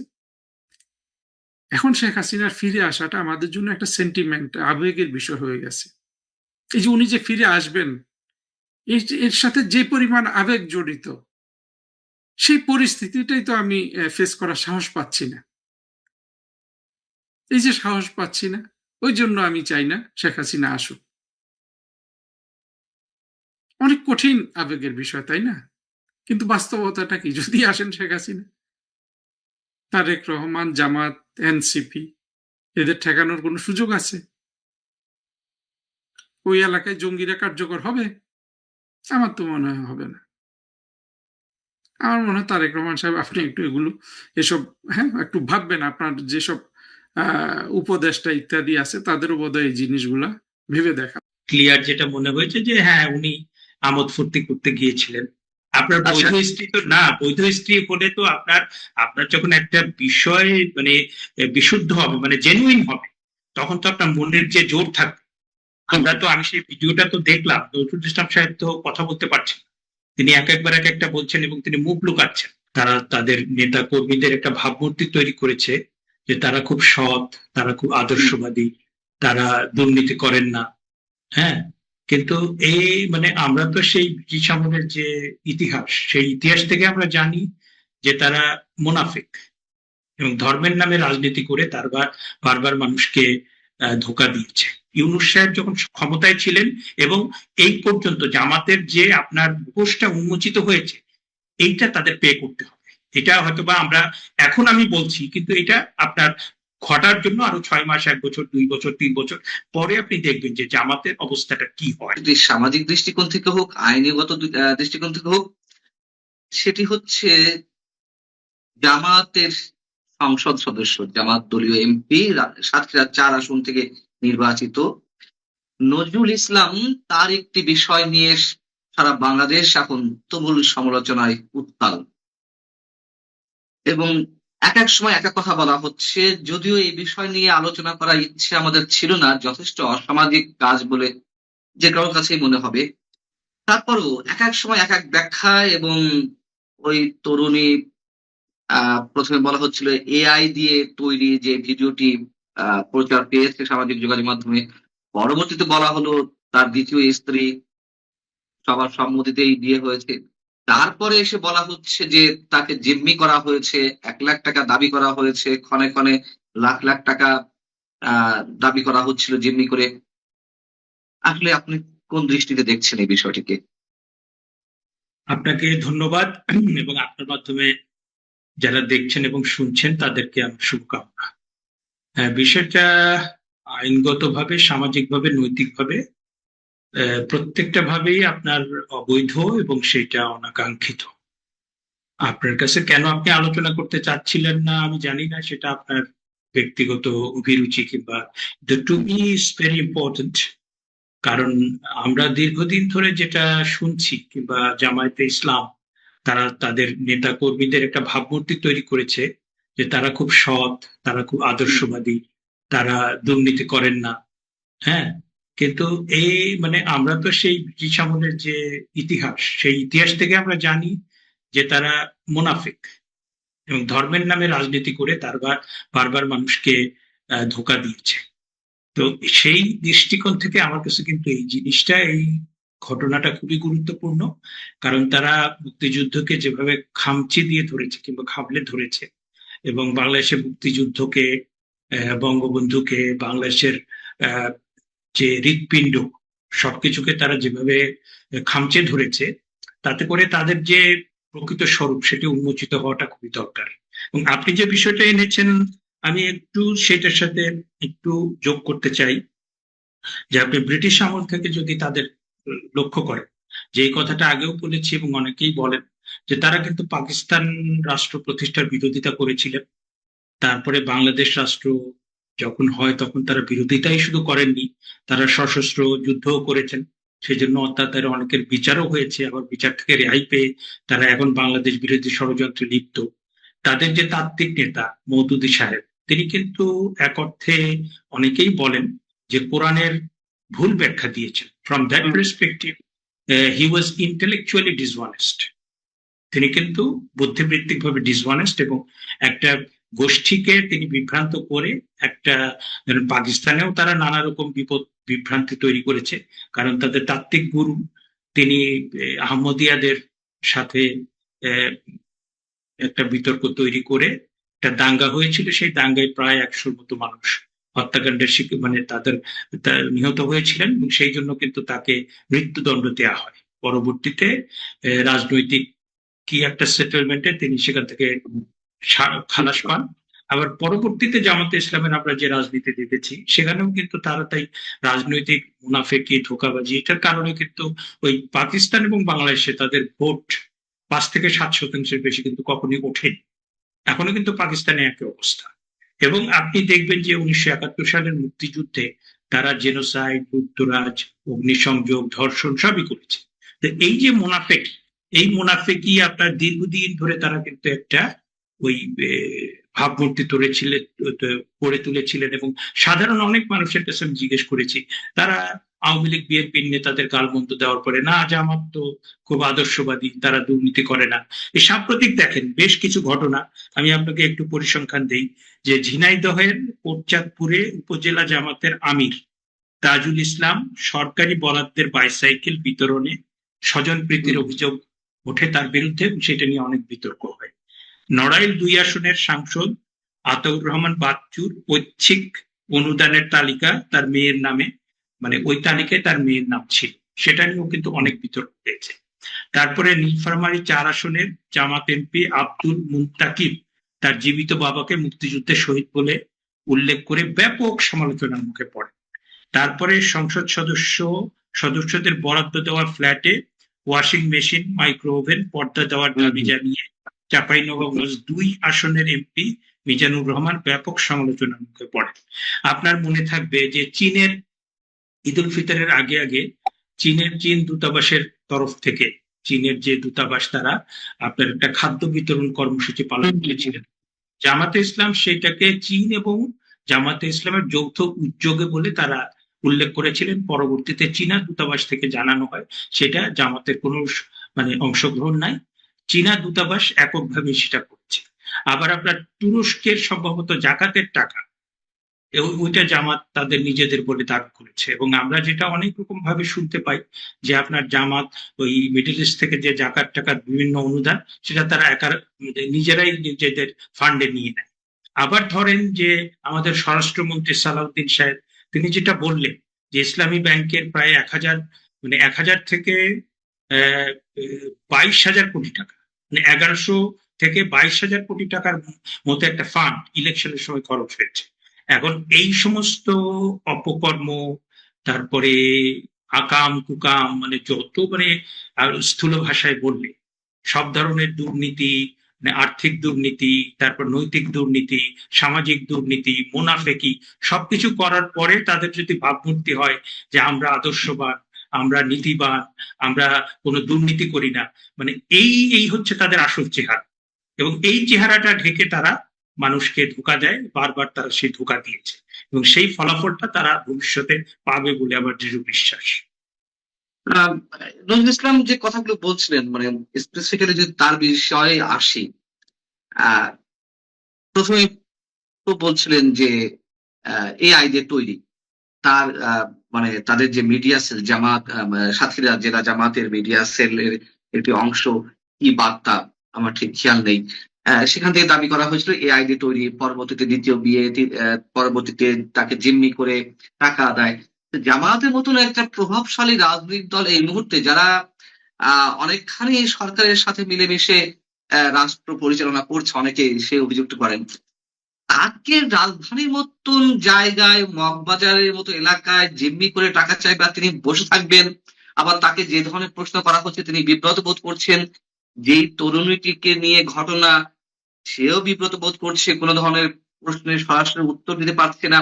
এখন শেখ হাসিনার ফিরে আসাটা আমাদের জন্য একটা সেন্টিমেন্ট, আবেগের বিষয় হয়ে গেছে। এই যে উনি যে ফিরে আসবেন, এর সাথে যে পরিমাণ আবেগ জড়িত, সেই পরিস্থিতিটাই তো আমি ফেস করার সাহস পাচ্ছি না। এই যে সাহস পাচ্ছি না, ওই জন্য আমি চাই না শেখ হাসিনা আসুক। অনেক কঠিন আবেগের বিষয়, তাই না? কিন্তু বাস্তবতাটা কি? যদি আসেন শেখ হাসিনা, তারেক রহমান, জামাত, এনসিপি এদের ঠেকানোর কোনো সুযোগ আছে? ওই এলাকায় জঙ্গিরা কার্যকর হবে? আমার তো মনে হয় হবে না। আমার মনে হয় তারেক রহমান সাহেব, আপনি একটু এসব, হ্যাঁ, একটু ভাববেন। আপনার যেসব উপদেষ্টা ইত্যাদি আছে তাদেরও বোধহয় এই জিনিসগুলা ভেবে দেখা। ক্লিয়ার যেটা মনে হয়েছে যে হ্যাঁ উনি আমোদ ফুর্তি করতে গিয়েছিলেন। আপনার বৈধ স্ত্রী তো না, বৈধ স্ত্রী হলে তো আপনার আপনার যখন একটা বিষয় মানে বিশুদ্ধ হবে, মানে জেনুইন হবে, তখন তো আপনার মনের যে জোর থাকবে। আমি সেই ভিডিওটা তো দেখলাম, নজরুল ইসলাম সাহেব তো কথা বলতে পারছেন, তিনি এক একবার এক একটা বলছেন এবং তিনি মুখ লুকাচ্ছেন। তারা তাদের নেতা কর্মীদের একটা ভাবমূর্তি তৈরি করেছে যে তারা খুব সৎ, তারা খুব আদর্শবাদী, তারা দুর্নীতি করেন না। হ্যাঁ, কিন্তু এই মানে আমরা তো সেই ব্রিটিশ আমলের যে ইতিহাস, সেই ইতিহাস থেকে আমরা জানি যে তারা মুনাফিক এবং ধর্মের নামে রাজনীতি করে বারবার মানুষকে ধোঁকা দিয়েছে। ইউনূস সাহেব যখন ক্ষমতায় ছিলেন এবং এই পর্যন্ত জামাতের যে আপনার মুখোশটা উন্মোচিত হয়েছে, এইটা তাদের পে করতে হবে। এটা হয়তোবা আমরা এখন আমি বলছি, কিন্তু এটা আপনার ঘটার জন্য আরো 6 মাস, 1 বছর, 2 বছর, 3 বছর পরে আপনি দেখবেন যে জামাতের অবস্থাটা কি হয়। যদি সামাজিক দৃষ্টিকোণ থেকে হোক, আইনিগত দৃষ্টিকোণ থেকে হোক, সেটি হচ্ছে জামাতের সংসদ সদস্য, জামাত দলীয় এমপি, সাতক্ষীরা 4 আসন থেকে নির্বাচিত নজরুল ইসলাম, তার একটি বিষয় নিয়ে সারা বাংলাদেশ এখন তুমুল সমালোচনায় উত্তাল এবং এক এক সময় এক এক কথা বলা হচ্ছে। যদিও এই বিষয় নিয়ে আলোচনা করার ইচ্ছে আমাদের ছিল না, যথেষ্ট অসামাজিক কাজ বলে যে কারোর কাছেই মনে হবে। তারপরেও এক এক সময় এক এক ব্যাখ্যা এবং ওই তরুণী, প্রথমে বলা হচ্ছিল এআই দিয়ে তৈরি যে ভিডিওটি প্রচার পেয়েছে সামাজিক যোগাযোগ মাধ্যমে, পরবর্তীতে বলা হলো তার দ্বিতীয় স্ত্রী, সবার সম্মতিতেই বিয়ে হয়েছে। তারপরে এসে বলা হচ্ছে যে তাকে জিম্মি করা হয়েছে, 1 লাখ টাকা দাবি করা হয়েছে, ক্ষণে ক্ষণে লাখ লাখ টাকা দাবি করা হচ্ছিল জিম্মি করে। আসলে আপনি কোন দৃষ্টিতে দেখছেন এই বিষয়টিকে? আপনাকে ধন্যবাদ এবং আপনার মাধ্যমে যারা দেখছেন এবং শুনছেন তাদেরকে আমার শুভকামনা। বিষয়টা আইনগতভাবে, সামাজিকভাবে, নৈতিকভাবে প্রত্যেকটা ভাবেই আপনার অবৈধ এবং সেটা অনাকাঙ্ক্ষিত। আপনার কাছে কেন আপনি আলোচনা করতে চাচ্ছিলেন না আমি জানি না, সেটা আপনার ব্যক্তিগত অভিরুচি কিংবা to me is very important. কারণ আমরা দীর্ঘদিন ধরে যেটা শুনছি, কিংবা জামায়াতে ইসলাম তারা তাদের নেতা কর্মীদের একটা ভাবমূর্তি তৈরি করেছে যে তারা খুব সৎ, তারা খুব আদর্শবাদী, তারা দুর্নীতি করেন না। হ্যাঁ, কিন্তু এই মানে আমরা তো সেই ব্রিটিশ আমলের যে ইতিহাস, সেই ইতিহাস থেকে আমরা জানি যে তারা মুনাফিক এবং ধর্মের নামে রাজনীতি করে বারবার মানুষকে ধোঁকা দিয়েছে। তো সেই দৃষ্টিকোণ থেকে আমার কাছে কিন্তু এই জিনিসটা, এই ঘটনাটা খুবই গুরুত্বপূর্ণ। কারণ তারা মুক্তিযুদ্ধকে যেভাবে খামচি দিয়ে ধরেছে কিংবা খাবলে ধরেছে এবং বাংলাদেশের মুক্তিযুদ্ধকে, বঙ্গবন্ধুকে, বাংলাদেশের যে হৃৎপিণ্ড, সবকিছুকে তারা যেভাবে খামচে ধরেছে, তাতে করে তাদের যে প্রকৃত স্বরূপ সেটি উন্মোচিত হওয়াটা খুবই দরকার। এবং আপনি যে বিষয়টা এনেছেন, আমি একটু সেটার সাথে একটু যোগ করতে চাই যে আপনি ব্রিটিশ আমল থেকে যদি তাদের লক্ষ্য করেন, যে এই কথাটা আগেও বলেছি এবং অনেকেই বলেন যে তারা কিন্তু পাকিস্তান রাষ্ট্র প্রতিষ্ঠার বিরোধিতা করেছিলেন। তারপরে বাংলাদেশ রাষ্ট্র যখন হয় তখন তারা বিরোধিতাই শুধু করেননি, তারা সশস্ত্র যুদ্ধও করেছেন। সেই জন্য অত্যাচারে অনেকের বিচারও হয়েছে, আবার বিচার থেকে রেহাই পেয়ে তারা এখন বাংলাদেশ বিরোধী ষড়যন্ত্রে লিপ্ত। তাদের যে তাত্ত্বিক নেতা মওদুদী সাহেব, তিনি কিন্তু এক অর্থে অনেকেই বলেন যে কোরআনের ভুল ব্যাখ্যা দিয়েছেন। From that perspective he was intellectually dishonest. তিনি কিন্তু বুদ্ধিবৃত্তিক ভাবে ডিসঅনেস্ট এবং একটা গোষ্ঠীকে তিনি বিভ্রান্ত করে একটা, পাকিস্তানেও তারা নানা রকম বিপদ বিভ্রান্তি তৈরি করেছে। কারণ তাদের তাত্ত্বিক গুরু তিনি আহমদিয়াদের সাথে আহ, একটা বিতর্ক তৈরি করে একটা দাঙ্গা হয়েছিল। সেই দাঙ্গায় প্রায় 100-র মতো মানুষ হত্যাকাণ্ডের মানে নিহত হয়েছিলেন, এবং সেই জন্য কিন্তু তাকে মৃত্যুদণ্ড দেওয়া হয়। পরবর্তীতে রাজনৈতিক কি একটা সেটেলমেন্টে তিনি সেখান থেকে খালাস পান। আবার পরবর্তীতে জামাতে ইসলামের আমরা যে রাজনীতি দেখেছি সেখানেও কিন্তু তারা তাই রাজনৈতিক মুনাফেকি, ধোঁকাবাজি, এটার কারণে কিন্তু ওই পাকিস্তান এবং বাংলাদেশে তাদের ভোট 5 থেকে 7% বেশি কিন্তু কখনোই ওঠেনি। এখনো কিন্তু পাকিস্তানে একই অবস্থা। এবং আপনি দেখবেন যে 1971 সালের মুক্তিযুদ্ধে তারা জেনোসাইড, লুটতরাজ, অগ্নিসংযোগ, ধর্ষণ সবই করেছে। তো এই যে মুনাফেকি, এই মুনাফেকি আপনার দীর্ঘদিন ধরে তারা কিন্তু একটা ওই ভাবমূর্তি গড়ে তুলেছিলেন। এবং সাধারণ অনেক মানুষের কাছে আমি জিজ্ঞেস করেছি, তারা আওয়ামী লীগ বিএনপির নেতাদের গালমন্দ দেওয়ার পরে, না জামাত তো খুব আদর্শবাদী, তারা দুর্নীতি করে না। এই সাম্প্রতিক দেখেন বেশ কিছু ঘটনা, আমি আপনাকে একটু পরিসংখ্যান দেই যে ঝিনাইদহের কোটচাঁদপুরে উপজেলা জামাতের আমির তাজুল ইসলাম সরকারি বরাদ্দের বাইসাইকেল বিতরণে স্বজনপ্রীতির অভিযোগ ওঠে তার বিরুদ্ধে, সেটা নিয়ে অনেক বিতর্ক হয়। নড়াইল 2 আসনের সাংসদ আতাউর রহমান বাচ্চুর ঐচ্ছিক অনুদানের তালিকা তার মেয়ের নামে, মানে ওই তালিকায় তার মেয়ের নাম ছিল, সেটা নিয়েও কিন্তু অনেক বিতর্ক হয়েছে। তারপরে নীলফামারী 4 আসনের জামাত এমপি আব্দুল মুন্তাকিব তার জীবিত বাবাকে মুক্তিযুদ্ধে শহীদ বলে উল্লেখ করে ব্যাপক সমালোচনার মুখে পড়ে। তারপরে সংসদ সদস্যদের বরাদ্দ দেওয়া ফ্ল্যাটে ওয়াশিং মেশিন, মাইক্রো ওভেন, পর্দা দেওয়ার দাবি জানিয়ে চাঁপাইনবাবগঞ্জ 2 আসনের এমপি মিজানুর রহমান ব্যাপক সমালোচনার মুখে পড়েন। আপনার মনে থাকবে যে চীনের ঈদ উল ফিতরের আগে চীন দূতাবাসের তরফ থেকে, চীনের যে দূতাবাস, তারা আপনার একটা খাদ্য বিতরণ কর্মসূচি পালন করেছিলেন। জামাতে ইসলাম সেটাকে চীন এবং জামাতে ইসলামের যৌথ উদ্যোগে বলে তারা উল্লেখ করেছিলেন। পরবর্তীতে চীনা দূতাবাস থেকে জানানো হয় সেটা জামাতের কোনো মানে অংশগ্রহণ নাই, চীনা দূতাবাস এককভাবে সেটা করছে। আবার আপনার তুরস্কের সম্ভবত জাকাতের টাকা, ওইটা জামাত তাদের নিজেদের বলে দাবি করেছে। এবং আমরা যেটা অনেক রকম ভাবে শুনতে পাই যে আপনার জামাত ওই মিডল ইস্ট থেকে যে জাকাত টাকার বিভিন্ন অনুদান, সেটা তারা নিজেরাই নিজেদের ফান্ডে নিয়ে নেয়। আবার ধরেন যে আমাদের স্বরাষ্ট্রমন্ত্রী সালাউদ্দিন সাহেব, তিনি যেটা বললেন যে ইসলামী ব্যাংকের প্রায় 1000 থেকে 22,000 কোটি টাকা, মানে 1100 থেকে 22,000 কোটি টাকার মতো একটা ফান্ড ইলেকশনের সময় খরচ হয়েছে। এখন এই সমস্ত অপকর্ম, তারপরে আকাম কুকাম, মানে যত মানে স্থূল ভাষায় বললে সব ধরনের দুর্নীতি, মানে আর্থিক দুর্নীতি, তারপর নৈতিক দুর্নীতি, সামাজিক দুর্নীতি, মুনাফেকি, সবকিছু করার পরে তাদের যদি ভাবমূর্তি হয় যে আমরা আদর্শবান, আমরা নীতিবান, আমরা কোনো দুর্নীতি করি না, মানে এই হচ্ছে তাদের আসল চেহারা। এবং এই চেহারাটা ঢেকে তারা মানুষকে ধোঁকা দেয়, বারবার তারা সেই ধোঁকা দিয়েছে, এবং সেই ফলাফলটা তারা ভবিষ্যতে পাবে বলে আমার দৃঢ় বিশ্বাস। নজরুল ইসলাম যে কথাগুলো বলছিলেন, মানে স্পেসিফিক্যালি যদি তার বিষয়ে আসি, প্রথমে তো বলছিলেন যে এআই দিয়ে তৈরি, তার মানে তাদের যে মিডিয়া সেল, জামাত সাথীরা জেলা জামাতের মিডিয়া সেলের একটি অংশ, কি বার্তা আমার ঠিক খেয়াল নেই, সেখান থেকে দাবি করা হয়েছিল এআই দিয়ে তৈরি, পরবর্তীতে দ্বিতীয় বিয়ে, পরবর্তীতে তাকে জিম্মি করে টাকা আদায়। জামায়াতের মতন একটা প্রভাবশালী রাজনৈতিক দল এই মুহূর্তে, যারা অনেকখানি সরকারের সাথে মিলেমিশে রাষ্ট্র পরিচালনা করছে, অনেকে সে অভিযুক্ত করেন, তাকে রাজধানীর মতন জায়গায়, মগবাজারের মতো এলাকায় জিম্মি করে টাকা চাইবে আর তিনি বসে থাকবেন? আবার তাকে যে ধরনের প্রশ্ন করা হচ্ছে তিনি বিব্রত বোধ করছেন, যেই তরুণীটিকে নিয়ে ঘটনা সেও বিব্রত বোধ করছে, কোনো ধরনের প্রশ্নের সরাসরি উত্তর দিতে পারছে না।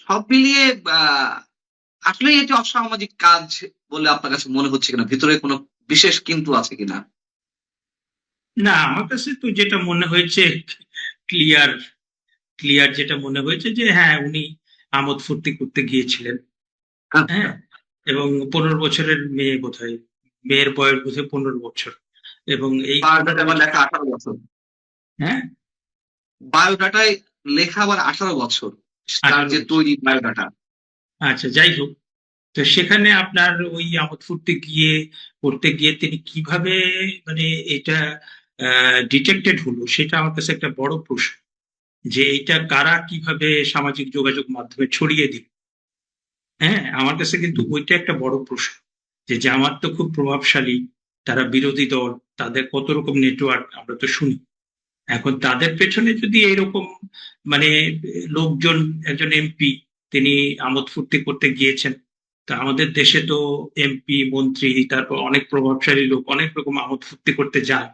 সব মিলিয়ে আসলে এটি অসামাজিক কাজ বলে আপনার কাছে মনে হচ্ছে কিনা? ভিতরে কোনো বিশেষ কিন্তু আছে কিনা? না, আমার কাছে তো যেটা মনে হয়েছে ক্লিয়ার ক্লিয়ার যেটা মনে হয়েছে যে হ্যাঁ, উনি আমোদ ফুর্তি করতে গিয়েছিলেন। হ্যাঁ, এবং 15 বছরের মেয়ে বোধহয়, মেয়ের বয়স বোধহয় 15 বছর। এবং এই বায়োডাটায় আবার লেখা 18 বছর। হ্যাঁ, বায়োডাটায় লেখা আবার 18 বছর, তার যে তৈরি বায়োডাটা। আচ্ছা, যাই হোক, তো সেখানে আপনার ওই আমোদ ফুর্তি করতে গিয়ে তিনি কিভাবে মানে এটা ডিটেক্টেড হলো, সেটা আমার কাছে একটা বড় প্রশ্ন, যে এটা কারা কিভাবে সামাজিক যোগাযোগ মাধ্যমে ছড়িয়ে দিল। হ্যাঁ, আমার কাছে কিন্তু ওইটা একটা বড় প্রশ্ন, যে জামাত তো খুব প্রভাবশালী, তারা বিরোধী দল, তাদের কত রকম নেটওয়ার্ক আমরা তো শুনি। এখন তাদের পেছনে যদি এরকম মানে লোকজন, একজন এমপি তিনি আমোদ ফুর্তি করতে গিয়েছেন, তা আমাদের দেশে তো এমপি মন্ত্রী তারপর অনেক প্রভাবশালী লোক অনেক রকম আমোদ ফুর্তি করতে যায়।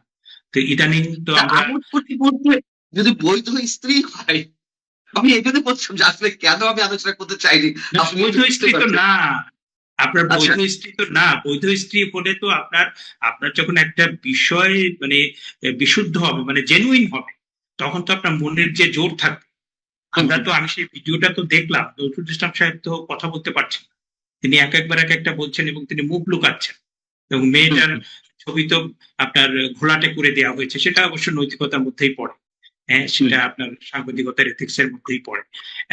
তো ইদানিং তো তা আমরা আমোদ ফুর্তি করতে যদি বৈধ স্ত্রী হয়, আমি এই জন্য বলছিলাম যে আসলে কেন আমি আলোচনা করতে চাইনি, আপনি বৈধ বুঝতে স্ত্রী তো পারছেন। না, আপনার আচ্ছা, বৈধ স্ত্রী তো না। বৈধ স্ত্রী হলে তো আপনার আপনার যখন একটা বিষয় মানে বিশুদ্ধ হবে, মানে জেনুইন হবে, তখন তো আপনার মনের যে জোর থাকবে। আমি সেই ভিডিওটা তো দেখলাম, নজরুল ইসলাম সাহেব তো কথা বলতে পারছেন না, তিনি এক একটা বলছেন এবং তিনি মুখ লুকাচ্ছেন, এবং হুম, মেয়েটার হুম, ছবি তো আপনার ঘোলাটে করে দেওয়া হয়েছে, সেটা অবশ্য নৈতিকতার মধ্যেই পড়ে। হ্যাঁ, হুম, সেটা আপনার সাংবাদিকতার এথিক্স এর মধ্যেই পড়ে।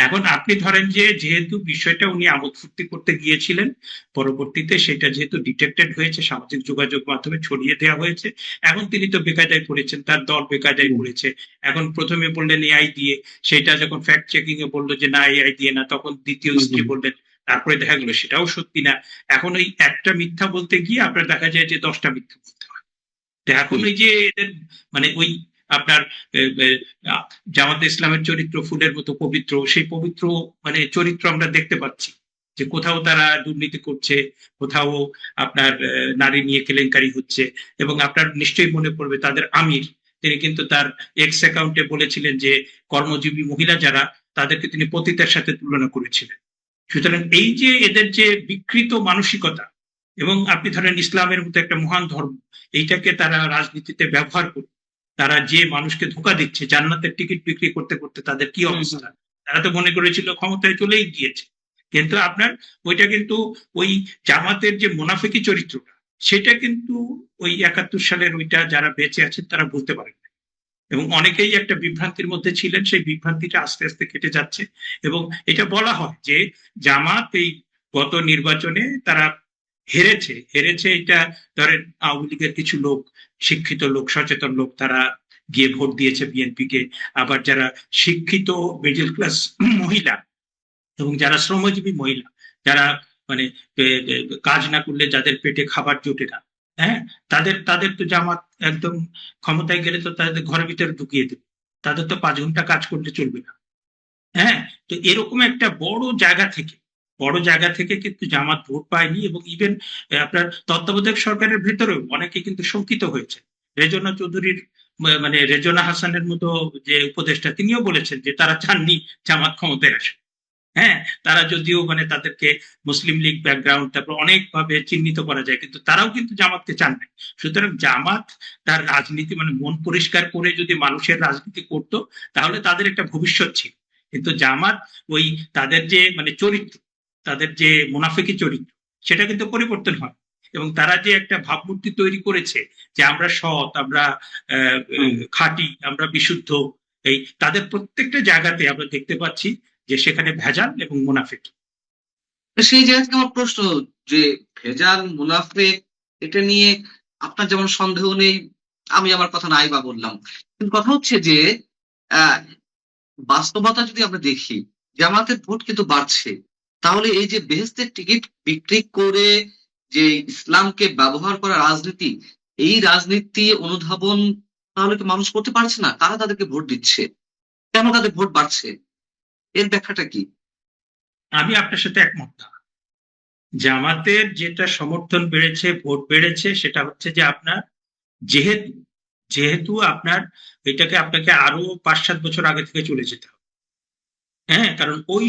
এখন আপনি ধরেন যে যেহেতু বিষয়টা উনি আমোদ ফুর্তি করতে গিয়েছিলেন, পরবর্তীতে সেটা যেহেতু ডিটেক্টেড হয়েছে, সামাজিক যোগাযোগ মাধ্যমে ছড়িয়ে দেওয়া হয়েছে, এখন তিনি তো বেকায়দায় পড়েছেন, তার দল বেকায়দায় হুম, পড়েছে। এখন প্রথমে বললেন এআই দিয়ে, সেটা যখন ফ্যাক্ট চেকিং এ বললো যে না এআই দিয়ে না, তখন দ্বিতীয় হুম, স্ত্রী হুম, বললেন, তারপরে দেখা গেলো সেটাও সত্যি না। এখন ওই একটা মিথ্যা বলতে গিয়ে আপনার দেখা যায় যে 10টা মিথ্যা বলতে হয়। তো এখন হুম, ওই যে এদের মানে ওই আপনার জামাতে ইসলামের চরিত্র ফুলের মতো পবিত্র, সেই পবিত্র মানে চরিত্র আমরা দেখতে পাচ্ছি যে কোথাও তারা দুর্নীতি করছে, কোথাও আপনার নারী নিয়ে কেলেঙ্কারি হচ্ছে। এবং আপনার নিশ্চয়ই মনে পড়বে তাদের আমির, তিনি কিন্তু তার এক্স অ্যাকাউন্টে বলেছিলেন যে কর্মজীবী মহিলা যারা, তাদেরকে তিনি পতিতার সাথে তুলনা করেছিলেন। সুতরাং এই যে এদের যে বিকৃত মানসিকতা, এবং আপনি ধরেন ইসলামের মতো একটা মহান ধর্ম, এইটাকে তারা রাজনীতিতে ব্যবহার করে তারা যে মানুষকে ধোঁকা দিচ্ছে, জান্নাতের টিকিট বিক্রি করতে করতে তাদের কি হুম, হুম। অবস্থা। তারা তো মনে করেছিল ক্ষমতায় চলেই গিয়েছে, কিন্তু আপনার ওইটা কিন্তু ওই জামাতের যে মুনাফিকি চরিত্রটা, সেটা কিন্তু ওই 71 সালের ওইটা যারা বেঁচে আছেন তারা বলতে পারেন না। এবং অনেকেই একটা বিভ্রান্তির মধ্যে ছিলেন, সেই বিভ্রান্তিটা আস্তে আস্তে কেটে যাচ্ছে। এবং এটা বলা হয় যে জামাত এই গত নির্বাচনে তারা হেরেছে এটা ধরেন আওয়ামী লীগের কিছু লোক, শিক্ষিত লোক, সচেতন লোক, তারা গিয়ে ভোট দিয়েছে বিএনপি কে। আবার যারা শিক্ষিত মিডল ক্লাস মহিলা এবং যারা শ্রমজীবী মহিলা, যারা মানে কাজ না করলে যাদের পেটে খাবার জোটে না, হ্যাঁ, তাদের তাদের তো জামাত একদম ক্ষমতায় গেলে তো তাদের ঘরের ভিতরে ঢুকিয়ে দেবে, তাদের তো 5 ঘন্টা কাজ করলে চলবে না। হ্যাঁ, তো এরকম একটা বড় জায়গা থেকে কিন্তু জামাত ভোট পায়নি। এবং ইভেন আপনার তত্ত্বাবধায়ক সরকারের ভেতরেও অনেকে কিন্তু শঙ্কিত হয়েছে। রেজনা চৌধুরীর মানে রেজনা হাসানের মতো যে উপদেষ্টা, তিনিও বলেছেন যে তারা চাননি জামাত ক্ষমতায় আসে। হ্যাঁ, তারা যদিও মানে তাদেরকে মুসলিম লীগ ব্যাকগ্রাউন্ড তারপর অনেকভাবে চিহ্নিত করা যায়, কিন্তু তারাও কিন্তু জামাতকে চান না। সুতরাং জামাত তার রাজনীতি মানে মন পরিষ্কার করে যদি মানুষের রাজনীতি করতো, তাহলে তাদের একটা ভবিষ্যৎ ছিল। কিন্তু জামাত ওই তাদের যে মানে চরিত্র, তাদের যে মুনাফিকি চরিত্র, সেটা কিন্তু পরিবর্তন হয়। এবং তারা যে একটা ভাবমূর্তি তৈরি করেছে যে আমরা সৎ, আমরা হুম। খাঁটি, আমরা বিশুদ্ধ, এই তাদের প্রত্যেকটা জায়গাতে আমরা দেখতে পাচ্ছি যে সেখানে ভেজাল এবং মুনাফিক। তো সেই জায়গা থেকে আমার প্রশ্ন যে ভেজাল, মুনাফেক এটা নিয়ে আপনার যেমন সন্দেহ নেই, আমি আমার কথা নাই বা বললাম। কিন্তু কথা হচ্ছে যে আহ বাস্তবতা যদি আমরা দেখি, জামাতের ভোট কিন্তু বাড়ছে। তাহলে এই যে বেহেশতের টিকিট বিক্রি করে যে ইসলামকে ব্যবহার করা রাজনীতি, এই রাজনীতি অনুধাবন তাহলে কি মানুষ করতে পারছে না? কারা তাদেরকে ভোট দিচ্ছে? কেন তাদের ভোট বাড়ছে? এর ব্যাখ্যাটা কি? আমি আপনার সাথে একমত না। জামাতের যেটা সমর্থন বেড়েছে, ভোট বেড়েছে, সেটা হচ্ছে যে আপনার যেহেতু যেহেতু আপনার এটাকে আপনাকে আরো 5-7 বছর আগে থেকে চলে যেতে হবে। হ্যাঁ, কারণ ওই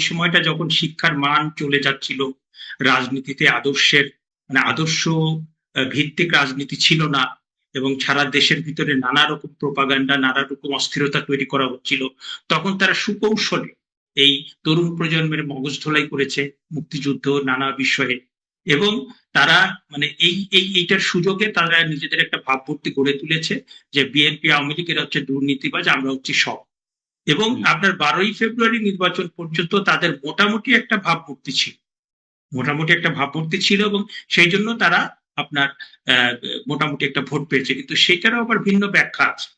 সময়টা যখন শিক্ষার মান চলে যাচ্ছিল, রাজনীতিতে আদর্শ ভিত্তিক রাজনীতি ছিল না, এবং সারা দেশের ভিতরে নানা রকম প্রোপাগান্ডা, নানা রকম অস্থিরতা তৈরি করা হচ্ছিল, তখন তারা সুকৌশলে এই তরুণ প্রজন্মের মগজ ধোলাই করেছে মুক্তিযুদ্ধ নানা বিষয়ে। এবং তারা মানে এইটার সুযোগে তারা নিজেদের একটা ভাবমূর্তি গড়ে তুলেছে যে বিএনপি আওয়ামী লীগের হচ্ছে দুর্নীতিবাজ, আমরা হচ্ছি সৎ। এবং আপনার 12ই ফেব্রুয়ারি নির্বাচন পর্যন্ত তাদের মোটামুটি একটা ভাবমূর্তি ছিল এবং সেই জন্য তারা আপনার মোটামুটি একটা ভোট পেয়েছে। কিন্তু সেটারও আবার ভিন্ন ব্যাখ্যা আছে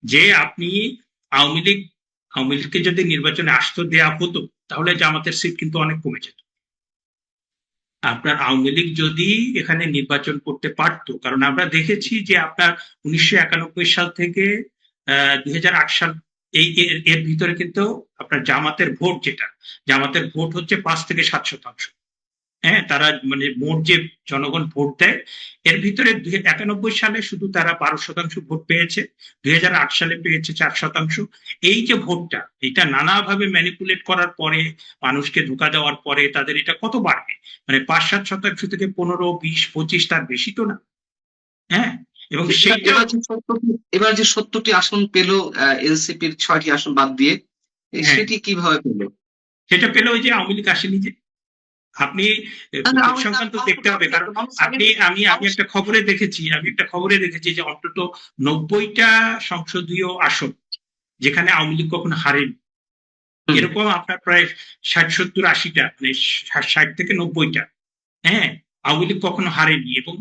যে আপনি আওয়ামী লীগকে যদি নির্বাচনে আসতে দেওয়া হতো তাহলে জামাতের সিট কিন্তু অনেক কমে যেত। আপনার আওয়ামী লীগ যদি এখানে নির্বাচন করতে পারতো, কারণ আমরা দেখেছি যে আপনার 1991 সাল থেকে 2008 সাল এর ভিতরে কিন্তু আপনার জামাতের ভোট হচ্ছে 5 থেকে 7%। হ্যাঁ, তারা মানে মোট যে জনগণ ভোট দেয় এর ভিতরে 1991 সালে শুধু তারা 12% ভোট পেয়েছে, 2008 সালে পেয়েছে 4%। এই যে ভোটটা, এটা নানাভাবে ম্যানিপুলেট করার পরে, মানুষকে ধোঁকা দেওয়ার পরে তাদের এটা কত বাড়বে, মানে 5-7% থেকে 15-20-25, তার বেশি তো না। হ্যাঁ, এবং সেইটা এবার যে 70টি আসন পেল এনসিপির 6টি আসন বাদ দিয়ে, হ্যাঁ, সেটি কিভাবে পেল? সেটা পেলে ওই যে আওয়ামী লীগ আসেনি যে। আপনি সংক্রান্ত দেখতে হবে, কারণ আমি একটা খবরে দেখেছি যে অন্তত 90টা সংসদীয় আসন যেখানে আওয়ামী লীগ কখনো হারেনি, এরকম আপনার প্রায় 60-70-80টা, মানে 60 থেকে 90টা, হ্যাঁ, আওয়ামী লীগ কখনো হারেনি। এবং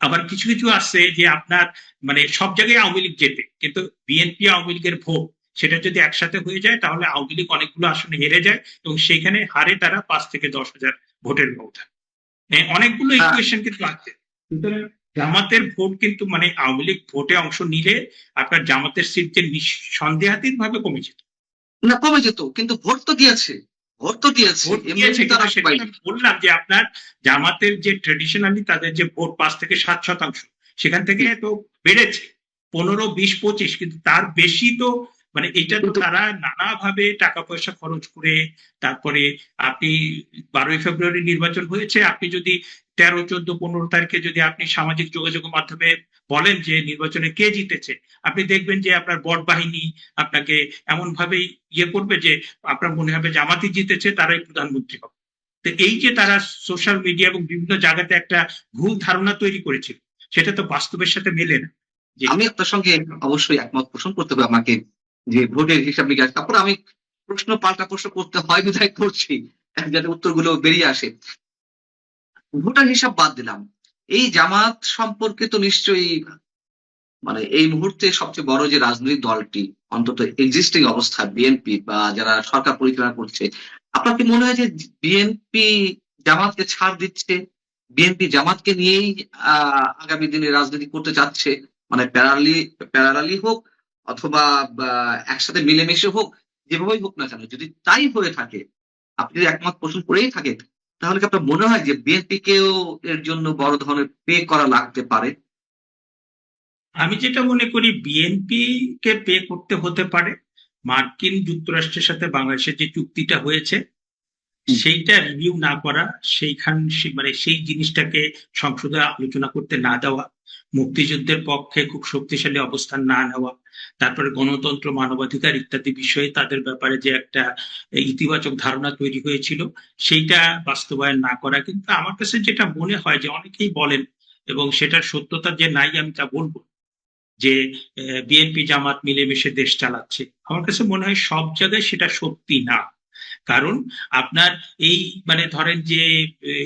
আবার কিছু কিছু আছে যে আপনার মানে সব জায়গায় আওয়ামী লীগ জেতে, কিন্তু বিএনপি আওয়ামী লীগের ভোট সেটা যদি একসাথে হয়ে যায় তাহলে আওয়ামী লীগ অনেকগুলো আসনে হেরে যায় এবং সেখানে হারে তারা 5 থেকে 10,000 ভোটের ব্যবধান। অনেকগুলো ইকুয়েশন কিন্তু আছে। সুতরাং জামাতের ভোট কিন্তু মানে আওয়ামী লীগ ভোটে অংশ নিলে আপনার জামাতের সিট যে সন্দেহাতীত ভাবে কমে যেত। না, কমে যেত, কিন্তু ভোট তো দিয়েছে। বললাম যে আপনার জামাতের যে ট্রেডিশনালি তাদের যে ভোট 5 থেকে 7%, সেখান থেকে তো বেড়েছে 15-20-25, কিন্তু তার বেশি তো মানে এটা তো তারা নানাভাবে টাকা পয়সা খরচ করে, তারপরে আপনি 12ই ফেব্রুয়ারি নির্বাচন হয়েছে, আপনি যদি 13, 14, 15 তারিখে যদি আপনি সামাজিক যোগাযোগের মাধ্যমে বলেন যে নির্বাচনে কে জিতেছে, আপনি দেখবেন যে আপনার বট বাহিনী আপনাকে এমন ভাবে ইয়ে করবে যে আপনার মনে হবে জামাতি জিতেছে, তারাই প্রধানমন্ত্রী হবে। তো এই যে তারা সোশ্যাল মিডিয়া এবং বিভিন্ন জায়গাতে একটা ভুল ধারণা তৈরি করেছিল, সেটা তো বাস্তবের সাথে মেলে না। আমি আপনার সঙ্গে অবশ্যই একমত পোষণ করতে হবে আমাকে, যে ভোটের হিসাব নিকাশ। তারপর আমি পাল্টা প্রশ্ন করতে হয় বিধায় করছি, যাতে উত্তরগুলো বেরিয়ে আসে। ভোটার হিসাব বাদ দিলাম, এই জামাত সম্পর্কে তো নিশ্চয়ই মানে এই মুহূর্তে সবচেয়ে বড় যে রাজনৈতিক দলটি, অন্তত এক্সিস্টিং অবস্থা বিএনপি বা যারা সরকার পরিচালনা করছে, আপনার কি মনে হয় যে বিএনপি জামাতকে ছাড় দিচ্ছে? বিএনপি জামাতকে নিয়েই আগামী দিনে রাজনীতি করতে চাচ্ছে, মানে প্যারালালি হোক অথবা একসাথে মিলেমিশে হোক, যেভাবেই হোক না কেন, যদি তাই হয়ে থাকে, আপনি যদি একমত পোষণ করেই থাকেন, তাহলে কি আপনার মনে হয় যে বিএনপি কেও এর জন্য বড় ধরনের পে করা লাগতে পারে? আমি যেটা মনে করি, বিএনপি কে পে করতে হতে পারে। মার্কিন যুক্তরাষ্ট্রের সাথে বাংলাদেশের যে চুক্তিটা হয়েছে সেইটা রিভিউ না করা, মানে সেই জিনিসটাকে সংসদে আলোচনা করতে না দেওয়া, মুক্তিযুদ্ধের পক্ষে খুব শক্তিশালী অবস্থান না নেওয়া, তারপরে গণতন্ত্র, মানবাধিকার ইত্যাদি বিষয়ে তাদের ব্যাপারে যে একটা ইতিবাচক ধারণা তৈরি হয়েছিল সেইটা বাস্তবায়ন না করা। কিন্তু আমার কাছে যেটা মনে হয় যে অনেকেই বলেন, এবং সেটার সত্যতা যে নাই আমি তা বলবো, যে বিএনপি জামাত মিলেমিশে দেশ চালাচ্ছে। আমার কাছে মনে হয় সব জায়গায় সেটা সত্যি না। কারণ আপনার এই মানে ধরেন যে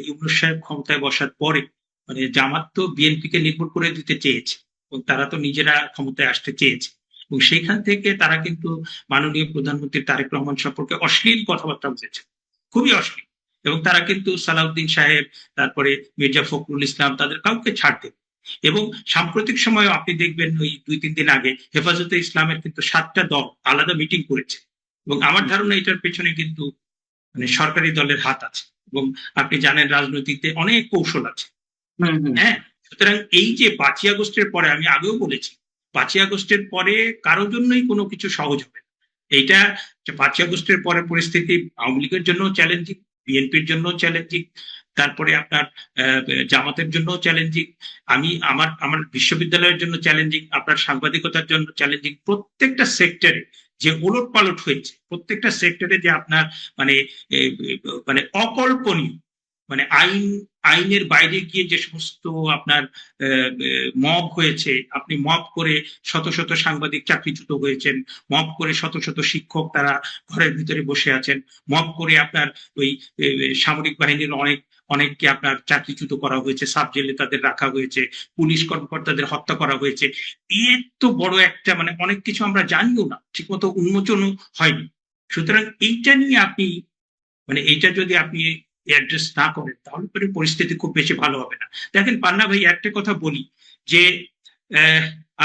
ইউনূস সাহেব ক্ষমতায় বসার পরে মানে জামাত তো বিএনপি কে নির্মূল করে দিতে চেয়েছে এবং তারা তো নিজেরা ক্ষমতায় আসতে চেয়েছে, এবং সেইখান থেকে তারা কিন্তু মাননীয় প্রধানমন্ত্রী তারেক রহমান সম্পর্কে অশ্লীল কথাবার্তা বলেছে, খুবই অশ্লীল। এবং তারা কিন্তু সালাউদ্দিন সাহেব, তারপরে মির্জা ফখরুল ইসলাম, তাদের কাউকে ছাড় দেবে। এবং সাম্প্রতিক সময়ে আপনি দেখবেন ওই 2-3 দিন আগে হেফাজতে ইসলামের কিন্তু 7টা দল আলাদা মিটিং করেছে, এবং আমার ধারণা এটার পেছনে কিন্তু মানে সরকারি দলের হাত আছে। এবং আপনি জানেন রাজনীতিতে অনেক কৌশল আছে। হ্যাঁ, সুতরাং এই যে 5ই আগস্টের পরে, আমি আগেও বলেছি 5ই আগস্টের পরে কারো জন্যই কোনো কিছু সহজ হবে না। এইটা 5ই আগস্টের পরে পরিস্থিতি আওয়ামী লীগের জন্য চ্যালেঞ্জিং, বিএনপির জন্য চ্যালেঞ্জিং, তারপরে আপনার জামাতের জন্য চ্যালেঞ্জিং, আমার বিশ্ববিদ্যালয়ের জন্য চ্যালেঞ্জিং, আপনার সাংবাদিকতার জন্য চ্যালেঞ্জিং। প্রত্যেকটা সেক্টরে যে ওলট পালট হয়েছে, প্রত্যেকটা সেক্টরে যে আপনার মানে মানে অকল্পনীয়, মানে আইনের বাইরে গিয়ে যে সমস্ত আপনার মব হয়েছে, আপনি মব করে শত শত সাংবাদিক চাকরিচ্যুত হয়েছেন, মব করে শত শত শিক্ষক তারা ঘরের ভিতরে বসে আছেন, মব করে আপনার ওই সামরিক বাহিনীর অনেককে আপনার চাকরিচ্যুত করা হয়েছে, সাব জেলে তাদের রাখা হয়েছে, পুলিশ কর্মকর্তাদের হত্যা করা হয়েছে। এর তো বড় একটা মানে অনেক কিছু আমরা জানিও না, ঠিকমতো উন্মোচনও হয়নি। সুতরাং এইটা নিয়ে আপনি মানে এইটা যদি আপনি অ্যাড্রেস না করেন তাহলে পরে পরিস্থিতি খুব বেশি ভালো হবে না। দেখেন পান্না ভাই, একটা কথা বলি যে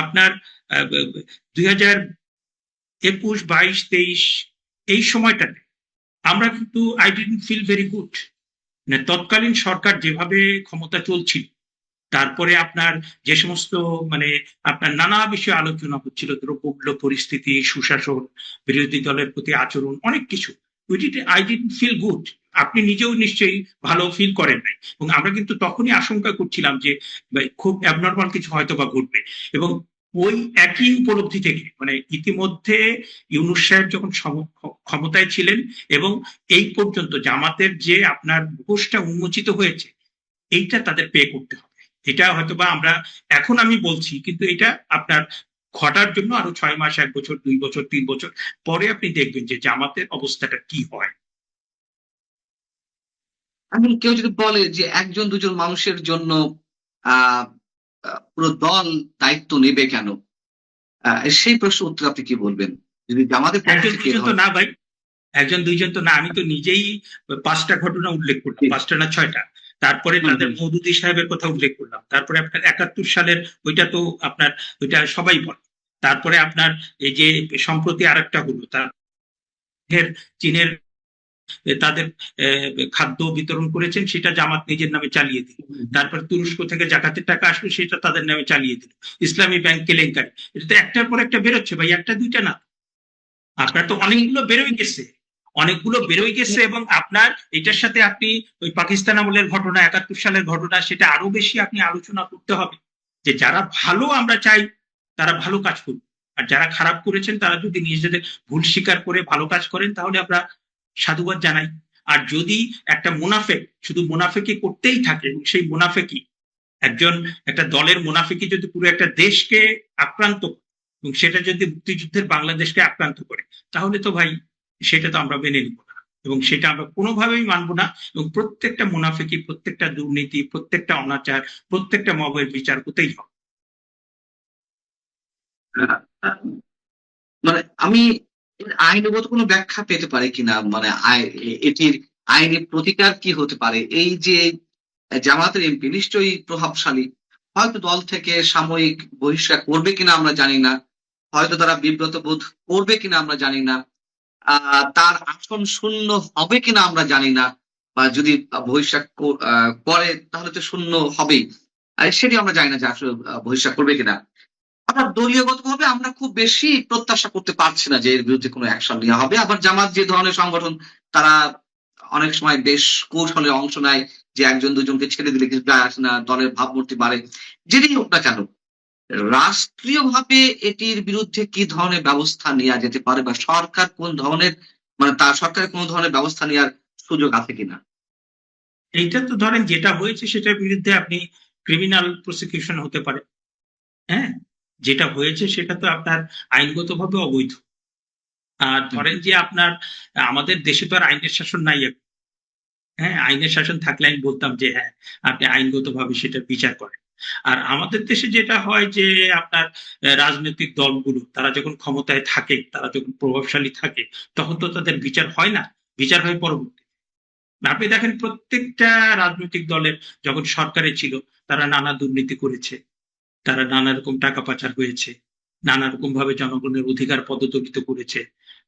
আপনার 2021, 22, 23 এই সময়টাতে আমরা কিন্তু I didn't feel very good. মানে তৎকালীন সরকার যেভাবে ক্ষমতা চলছিল, তারপরে আপনার যে সমস্ত মানে আপনার নানা বিষয়ে আলোচনা হচ্ছিল, দ্রব্যমূল্য পরিস্থিতি, সুশাসন, বিরোধী দলের প্রতি আচরণ, অনেক কিছু, আই ডিডন্ট ফিল গুড। আপনি নিজেও নিশ্চয়ই ভালো ফিল করেন নাই, এবং আমরা কিন্তু তখনই আশঙ্কা করছিলাম যে খুব অ্যাবনর্মাল কিছু হয়তো বা ঘটবে। এবং ওই একই উপলব্ধি থেকে মানে ইতিমধ্যে ইউনূস সাহেব যখন ক্ষমতায় ছিলেন এবং এই পর্যন্ত জামাতের যে আপনার মুখোশটা উন্মোচিত হয়েছে, এইটা তাদের পে করতে হবে। এটা হয়তোবা আমরা এখন আমি বলছি, কিন্তু এটা আপনার ঘটার জন্য আরো 6 মাস, 1 বছর, 2 বছর, 3 বছর পরে আপনি দেখবেন যে জামাতের অবস্থাটা কি হয়। এখন কেউ যদি বলে যে একজন দুজন মানুষের জন্য আহ পুরো দল দায়িত্ব নেবে কেন, সেই প্রশ্ন উত্তর আপনি কি বলবেন? যদি আমাদের পক্ষ একজন থেকে দুইজন তো না ভাই, একজন দুইজন তো না। আমি তো নিজেই 5টা ঘটনা উল্লেখ করলাম, 5টা না 6টা। তারপরে তাদের মওদুদী সাহেবের কথা উল্লেখ করলাম, তারপরে আপনার 71 সালের ওইটা তো আপনার ওইটা সবাই বলে। তারপরে আপনার এই যে সম্প্রতি আরেকটা হলো, তার চীনের তাদের খাদ্য বিতরণ করেছেন, সেটা জামাত নিজের নামে চালিয়ে দিল। তারপর তুরস্ক থেকে জাকাতের টাকা আসলো, সেটা তাদের নামে চালিয়ে দিল। ইসলামী ব্যাংক কেলেঙ্কারি, এটা তো একটার পর একটা বেরোচ্ছে ভাই, একটা দুইটা না, আপনার তো অনেকগুলো বেরোয় গেছে, অনেকগুলো বেরোয় গেছে। এবং আপনার এটার সাথে আপনি ওই পাকিস্তান আমলের ঘটনা, 71 সালের ঘটনা, সেটা আরো বেশি আপনি আলোচনা করতে হবে যে যারা ভালো আমরা চাই তারা ভালো কাজ করবে, আর যারা খারাপ করেছেন তারা যদি নিজেদের ভুল স্বীকার করে ভালো কাজ করেন তাহলে আমরা সাধুবাদ জানাই। আর যদি একটা মুনাফেক শুধু মুনাফেকি করতেই থাকে, এবং সেই মুনাফেকি একটা দলের মুনাফিকি যদি পুরো একটা দেশকে আক্রান্ত করে, এবং সেটা যদি মুক্তিযুদ্ধের বাংলাদেশকে আক্রান্ত করে, তাহলে তো ভাই সেটা তো আমরা মেনে নিব না, এবং সেটা আমরা কোনোভাবেই মানবো না। এবং প্রত্যেকটা মুনাফিকি, প্রত্যেকটা দুর্নীতি, প্রত্যেকটা অনাচার, প্রত্যেকটা মবের বিচার হতেই হবে। মানে আমি এর আইনগত কোনো ব্যাখ্যা পেতে পারি কিনা, মানে এটির আইনি প্রতিকার কি হতে পারে? এই যে জামাতের এমপি নিশ্চয়ই প্রভাবশালী, হয়তো দল থেকে সাময়িক বহিষ্কার করবে কিনা আমরা জানি না, হয়তো তারা বিব্রত বোধ করবে কিনা আমরা জানি না, তার আসন শূন্য হবে কিনা আমরা জানি না, বা যদি বহিষ্কার করে তাহলে তো শূন্য হবেই, সেটি আমরা জানি না যে আসলে বহিষ্কার করবে কিনা। আবার দলীয়গতভাবে আমরা খুব বেশি প্রত্যাশা করতে পারছি না যে এর বিরুদ্ধে কোনো অ্যাকশন নেওয়া হবে। আবার জামাত যে ধরনের সংগঠন, তারা অনেক সময় বেশ কৌশলে অংশ নেয় যে একজন দুজনকে ছেড়ে দিলে কিছু যায় আসে না, দলের ভাবমূর্তি বাড়ে। যেটাই হোক না কেন, রাষ্ট্রীয়ভাবে এটির বিরুদ্ধে কি ধরনের ব্যবস্থা নেওয়া যেতে পারে, বা সরকার কোন ধরনের মানে তার সরকারের কোন ধরনের ব্যবস্থা নেওয়ার সুযোগ আছে কিনা? এইটা তো ধরেন যেটা হয়েছে সেটার বিরুদ্ধে আপনি ক্রিমিনাল প্রসিকিউশন হতে পারে। হ্যাঁ, যেটা হয়েছে সেটা তো আপনার আইনগতভাবে অবৈধ। আর ধরেন যে আপনার আমাদের দেশে তো আর আইনের শাসন নাই এখন। হ্যাঁ, আইনের শাসন থাকলে আমি বলতাম যে হ্যাঁ, আপনি আইনগতভাবে সেটা বিচার করেন। আর আমাদের দেশে যেটা হয় যে আপনার রাজনৈতিক দলগুলো তারা যখন ক্ষমতায় থাকে, তারা যখন প্রভাবশালী থাকে, তখন তো তাদের বিচার হয় না, বিচার হয় পরবর্তী। আপনি দেখেন প্রত্যেকটা রাজনৈতিক দলের যখন সরকারে ছিল, তারা নানা দুর্নীতি করেছে, তারা নানা রকম টাকা পাচার হয়েছে, নানা রকম ভাবে জনগণের অধিকার পদদলিত করেছে,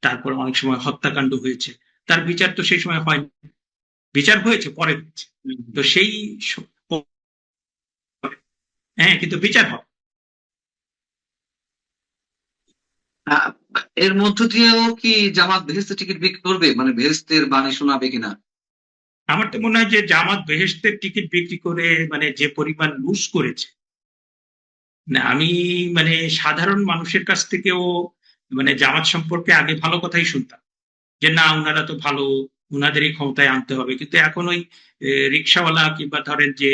তারপর অনেক সময় হত্যাকাণ্ড হয়েছে। তার বিচার তো সেই সময় হয়নি, বিচার হয়েছে পরে হয়েছে। তো সেই হ্যাঁ, কিন্তু বিচার হবে। আহ, এর মধ্য দিয়েও কি জামাত বেহেশতের টিকিট বিক্রি করবে, মানে বেহেশতের বাণী শোনাবে কিনা? আমার তো মনে হয় যে জামাত বেহেশতের টিকিট বিক্রি করে মানে যে পরিমাণ লুজ করেছে, না আমি মানে সাধারণ মানুষের কাছ থেকেও মানে জামাত সম্পর্কে আগে ভালো কথাই শুনতাম যে না ওনারা তো ভালো, উনাদেরই ক্ষমতায় আনতে হবে, কিন্তু এখন ওই রিক্সাওয়ালা কিংবা ধরেন যে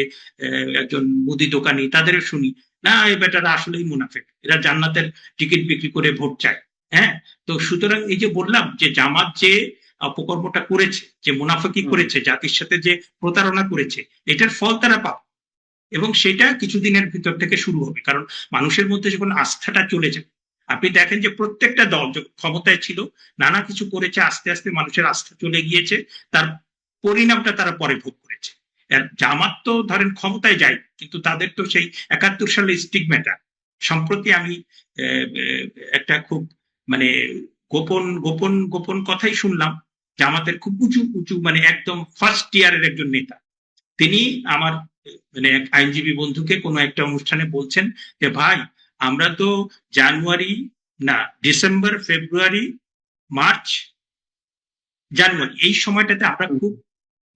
একজন মুদি দোকানি তাদের শুনি না এই বেটারা আসলেই মুনাফেক, এরা জান্নাতের টিকিট বিক্রি করে ভোট চায়। হ্যাঁ, তো সুতরাং এই যে বললাম যে জামাত যে অপকর্মটা করেছে, যে মুনাফিকি করেছে, জাতির সাথে যে প্রতারণা করেছে, এটার ফল তারা পাবে এবং সেটা কিছুদিনের ভিতর থেকে শুরু হবে। কারণ মানুষের মধ্যে যখন আস্থাটা চলে যায়, আপনি দেখেন যে প্রত্যেকটা দল যখন ক্ষমতায় ছিল নানা কিছু করেছে, আস্তে আস্তে মানুষের আস্থা চলে গিয়েছে, তার পরিণামটা তারা পরে ভোগ করেছে। আর জামাত তো ধরেন ক্ষমতায় যায়, কিন্তু তাদের তো সেই ৭১ সালে স্টিগম্যাটা। সম্প্রতি আমি একটা খুব মানে গোপন গোপন গোপন কথাই শুনলাম, জামাতের খুব উঁচু উঁচু মানে একদম ফার্স্ট ইয়ারের একজন নেতা, তিনি আমার মানে এক আইনজীবী বন্ধুকে কোনো একটা অনুষ্ঠানে বলছেন যে ভাই, আমরা তো জানুয়ারি না ডিসেম্বর, ফেব্রুয়ারি, মার্চ, জানুয়ারি এই সময়টাতে আমরা খুব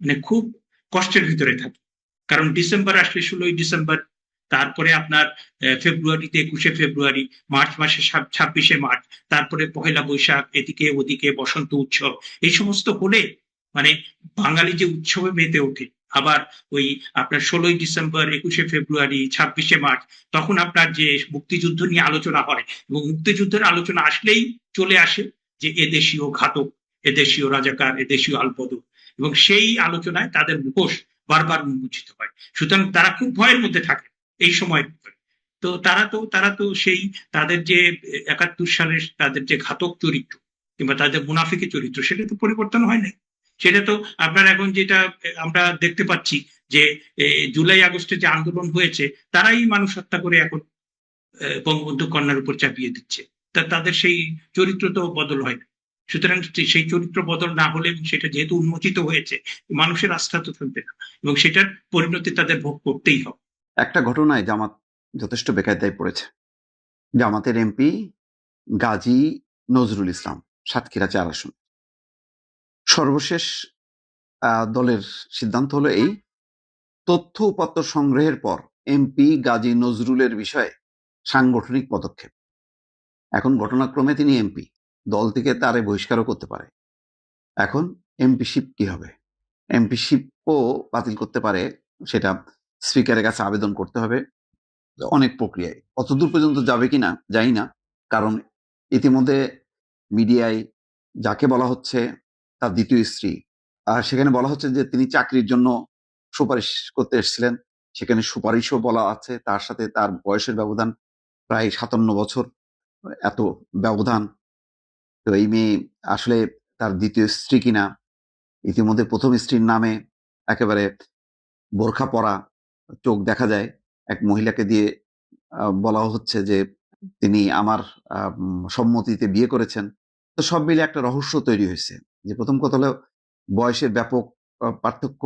মানে খুব কষ্টের ভিতরে থাকি। কারণ ডিসেম্বর আসলে ১৬ই ডিসেম্বর, তারপরে আপনার ফেব্রুয়ারিতে ২১শে ফেব্রুয়ারি, মার্চ মাসে ২৬শে মার্চ, তারপরে পহেলা বৈশাখ, এদিকে ওদিকে বসন্ত উৎসব, এই সমস্ত হলে মানে বাঙালি যে উৎসবে মেতে ওঠে। আবার ওই আপনার ১৬ই ডিসেম্বর, ২১শে ফেব্রুয়ারি, ২৬শে মার্চ, তখন আপনার যে মুক্তিযুদ্ধ নিয়ে আলোচনা হয় এবং মুক্তিযুদ্ধের আলোচনা আসলেই চলে আসে যে এদেশীয় ঘাতক, এদেশীয় রাজাকার, এদেশীয় আলবদর, এবং সেই আলোচনায় তাদের মুখোশ বারবার উন্মোচিত হয়। সুতরাং তারা খুব ভয়ের মধ্যে থাকে এই সময়ের ভিতরে। তো তারা তো সেই তাদের যে ৭১ সালের তাদের যে ঘাতক চরিত্র কিংবা তাদের মুনাফিকি চরিত্র, সেটা তো পরিবর্তন হয় নাই। সেটা তো আপনার এখন যেটা আমরা দেখতে পাচ্ছি যে জুলাই আগস্টে যে আন্দোলন হয়েছে, তারাই মানুষ হত্যা করে এখন বঙ্গবন্ধু কন্যার উপর চাপিয়ে দিচ্ছে। তাদের সেই চরিত্র তো বদল হয় না। সুতরাং সেই চরিত্র বদল না হলে, সেটা যেহেতু উন্মোচিত হয়েছে, মানুষের আস্থা তো থাকবে না এবং সেটার পরিণতি তাদের ভোগ করতেই হবে। একটা ঘটনায় জামাত যথেষ্ট বেকায়দায় পড়েছে। জামাতের এমপি গাজী নজরুল ইসলাম, সাতক্ষীরা ৪ আসন। সর্বশেষ দলের সিদ্ধান্ত হলো এই, তথ্য উপাত্ত সংগ্রহের পর এমপি গাজী নজরুলের বিষয়ে সাংগঠনিক পদক্ষেপ। এখন ঘটনাক্রমে তিনি এমপি, দল থেকে তারে বহিষ্কারও করতে পারে। এখন এমপিশিপ কি হবে? এমপিশিপও বাতিল করতে পারে, সেটা স্পিকারের কাছে আবেদন করতে হবে, অনেক প্রক্রিয়ায়। কতদূর পর্যন্ত যাবে কিনা জানি না, কারণ ইতিমধ্যে মিডিয়ায় যাকে বলা হচ্ছে তার দ্বিতীয় স্ত্রী, আর সেখানে বলা হচ্ছে যে তিনি চাকরির জন্য সুপারিশ করতে এসেছিলেন, সেখানে সুপারিশও বলা আছে, তার সাথে তার বয়সের ব্যবধান প্রায় ৫৭ বছর, এত ব্যবধান। তো এই মেয়ে আসলে তার দ্বিতীয় স্ত্রী কিনা। ইতিমধ্যে প্রথম স্ত্রীর নামে একেবারে বোরখা পরা, চোখ দেখা যায় এক মহিলাকে দিয়ে বলা হচ্ছে যে তিনি আমার সম্মতিতে বিয়ে করেছেন। তো সব মিলে একটা রহস্য তৈরি হয়েছে যে প্রথম কথা হলো বয়সের ব্যাপক পার্থক্য।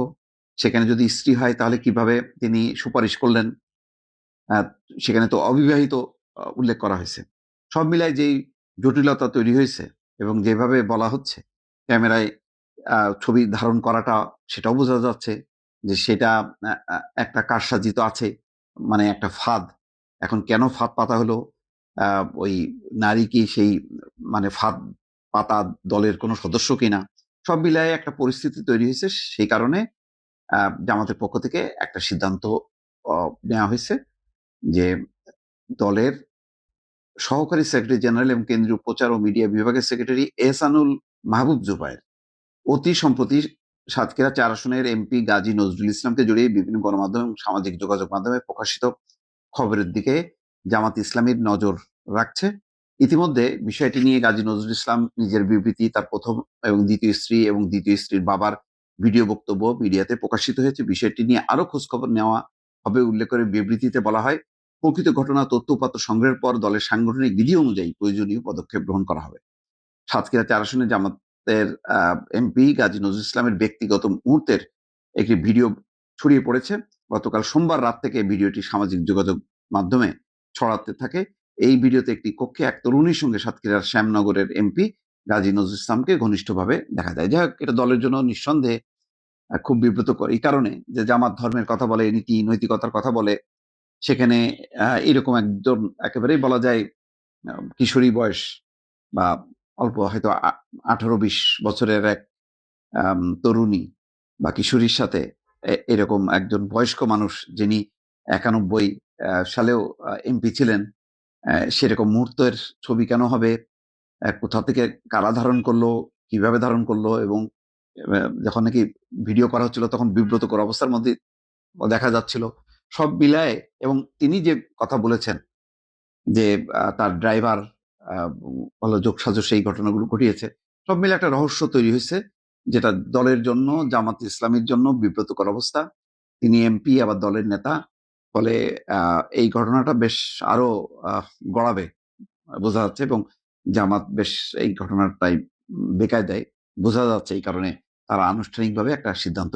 সেখানে যদি স্ত্রী হয় তাহলে কিভাবে তিনি সুপারিশ করলেন? সেখানে তো অবিবাহিত উল্লেখ করা হয়েছে। সব মিলায় যেই জটিলতা তৈরি হয়েছে এবং যেভাবে বলা হচ্ছে ক্যামেরায় ছবি ধারণ করাটা, সেটাও বোঝা যাচ্ছে যে সেটা একটা কারসাজি তো আছে, মানে একটা ফাঁদ। এখন কেন ফাঁদ পাতা হলো? ওই নারী কি সেই মানে ফাঁদ পাতা দলের কোনো সদস্য কিনা? সব মিলায়ে একটা পরিস্থিতি তৈরি হয়েছে। সেই কারণে জামাতের পক্ষ থেকে একটা সিদ্ধান্ত নেওয়া হয়েছে যে দলের সহকারী সেক্রেটারি জেনারেল এবং কেন্দ্রীয় প্রচার ও মিডিয়া বিভাগের সেক্রেটারি এহসানুল মাহবুব জুবায়ের অতি সম্প্রতি সাতক্ষীরা ৪ আসনের এমপি গাজী নজরুল ইসলামকে জড়িয়ে বিভিন্ন গণমাধ্যম এবং সামাজিক যোগাযোগ মাধ্যমে প্রকাশিত খবরের দিকে জামাত ইসলামীর নজর রাখছে। ইতিমধ্যে বিষয়টি নিয়ে গাজী নজরুল ইসলাম নিজের বিবৃতি, তার প্রথম এবং দ্বিতীয় স্ত্রী এবং দ্বিতীয় স্ত্রীর বাবার ভিডিও বক্তব্য মিডিয়াতে প্রকাশিত হয়েছে। বিষয়টি নিয়ে আরো খোঁজখবর নেওয়া হবে উল্লেখ করে বিবৃতিতে বলা হয়, প্রকৃত ঘটনা তথ্য উপাত্ত সংগ্রহের পর দলের সাংগঠনিক বিধি অনুযায়ী প্রয়োজনীয় পদক্ষেপ গ্রহণ করা হবে। সাতক্ষীরা ৪ আসনে জামাতের এমপি গাজী নজরুল ইসলামের ব্যক্তিগত মুহূর্তের একটি ভিডিও ছড়িয়ে পড়েছে। গতকাল সোমবার রাত থেকে ভিডিওটি সামাজিক যোগাযোগ মাধ্যমে ছড়াতে থাকে। এই ভিডিওতে একটি কক্ষে এক তরুণীর সঙ্গে সাতক্ষীরার শ্যামনগরের এমপি গাজী নজরুল ইসলামকে ঘনিষ্ঠভাবে দেখা যায়। যাই হোক, এটা দলের জন্য নিঃসন্দেহে খুব বিব্রতকর, এই কারণে যে জামাত ধর্মের কথা বলে, নীতি নৈতিকতার কথা বলে, সেখানে এরকম একজন একেবারেই বলা যায় কিশোরী বয়স বা অল্প হয়তো ১৮-২০ বছরের এক তরুণী বা কিশোরীর সাথে এরকম একজন বয়স্ক মানুষ যিনি 91 সালেও এমপি ছিলেন, সেরকম মুহূর্তের ছবি কেন হবে? কোথা থেকে কারা ধারণ করলো, কিভাবে ধারণ করলো, এবং যখন নাকি ভিডিও করা হচ্ছিল তখন বিব্রতকর অবস্থার মধ্যে দেখা যাচ্ছিল। সব মিলায়, এবং তিনি যে কথা বলেছেন যে তার ড্রাইভার হলো যোগসাজশ এই ঘটনাগুলো ঘটিয়েছে, সব মিলে একটা রহস্য তৈরি হয়েছে, যেটা দলের জন্য, জামাত ইসলামীর জন্য বিব্রতকর অবস্থা। তিনি এমপি, আবার দলের নেতা। ফলে এই ঘটনাটা বেশ আরো গড়াবে বোঝা যাচ্ছে, এবং জামাত বেশ এই ঘটনাটাই বেকায়দায় বোঝা যাচ্ছে। এই কারণে তারা আনুষ্ঠানিকভাবে একটা সিদ্ধান্ত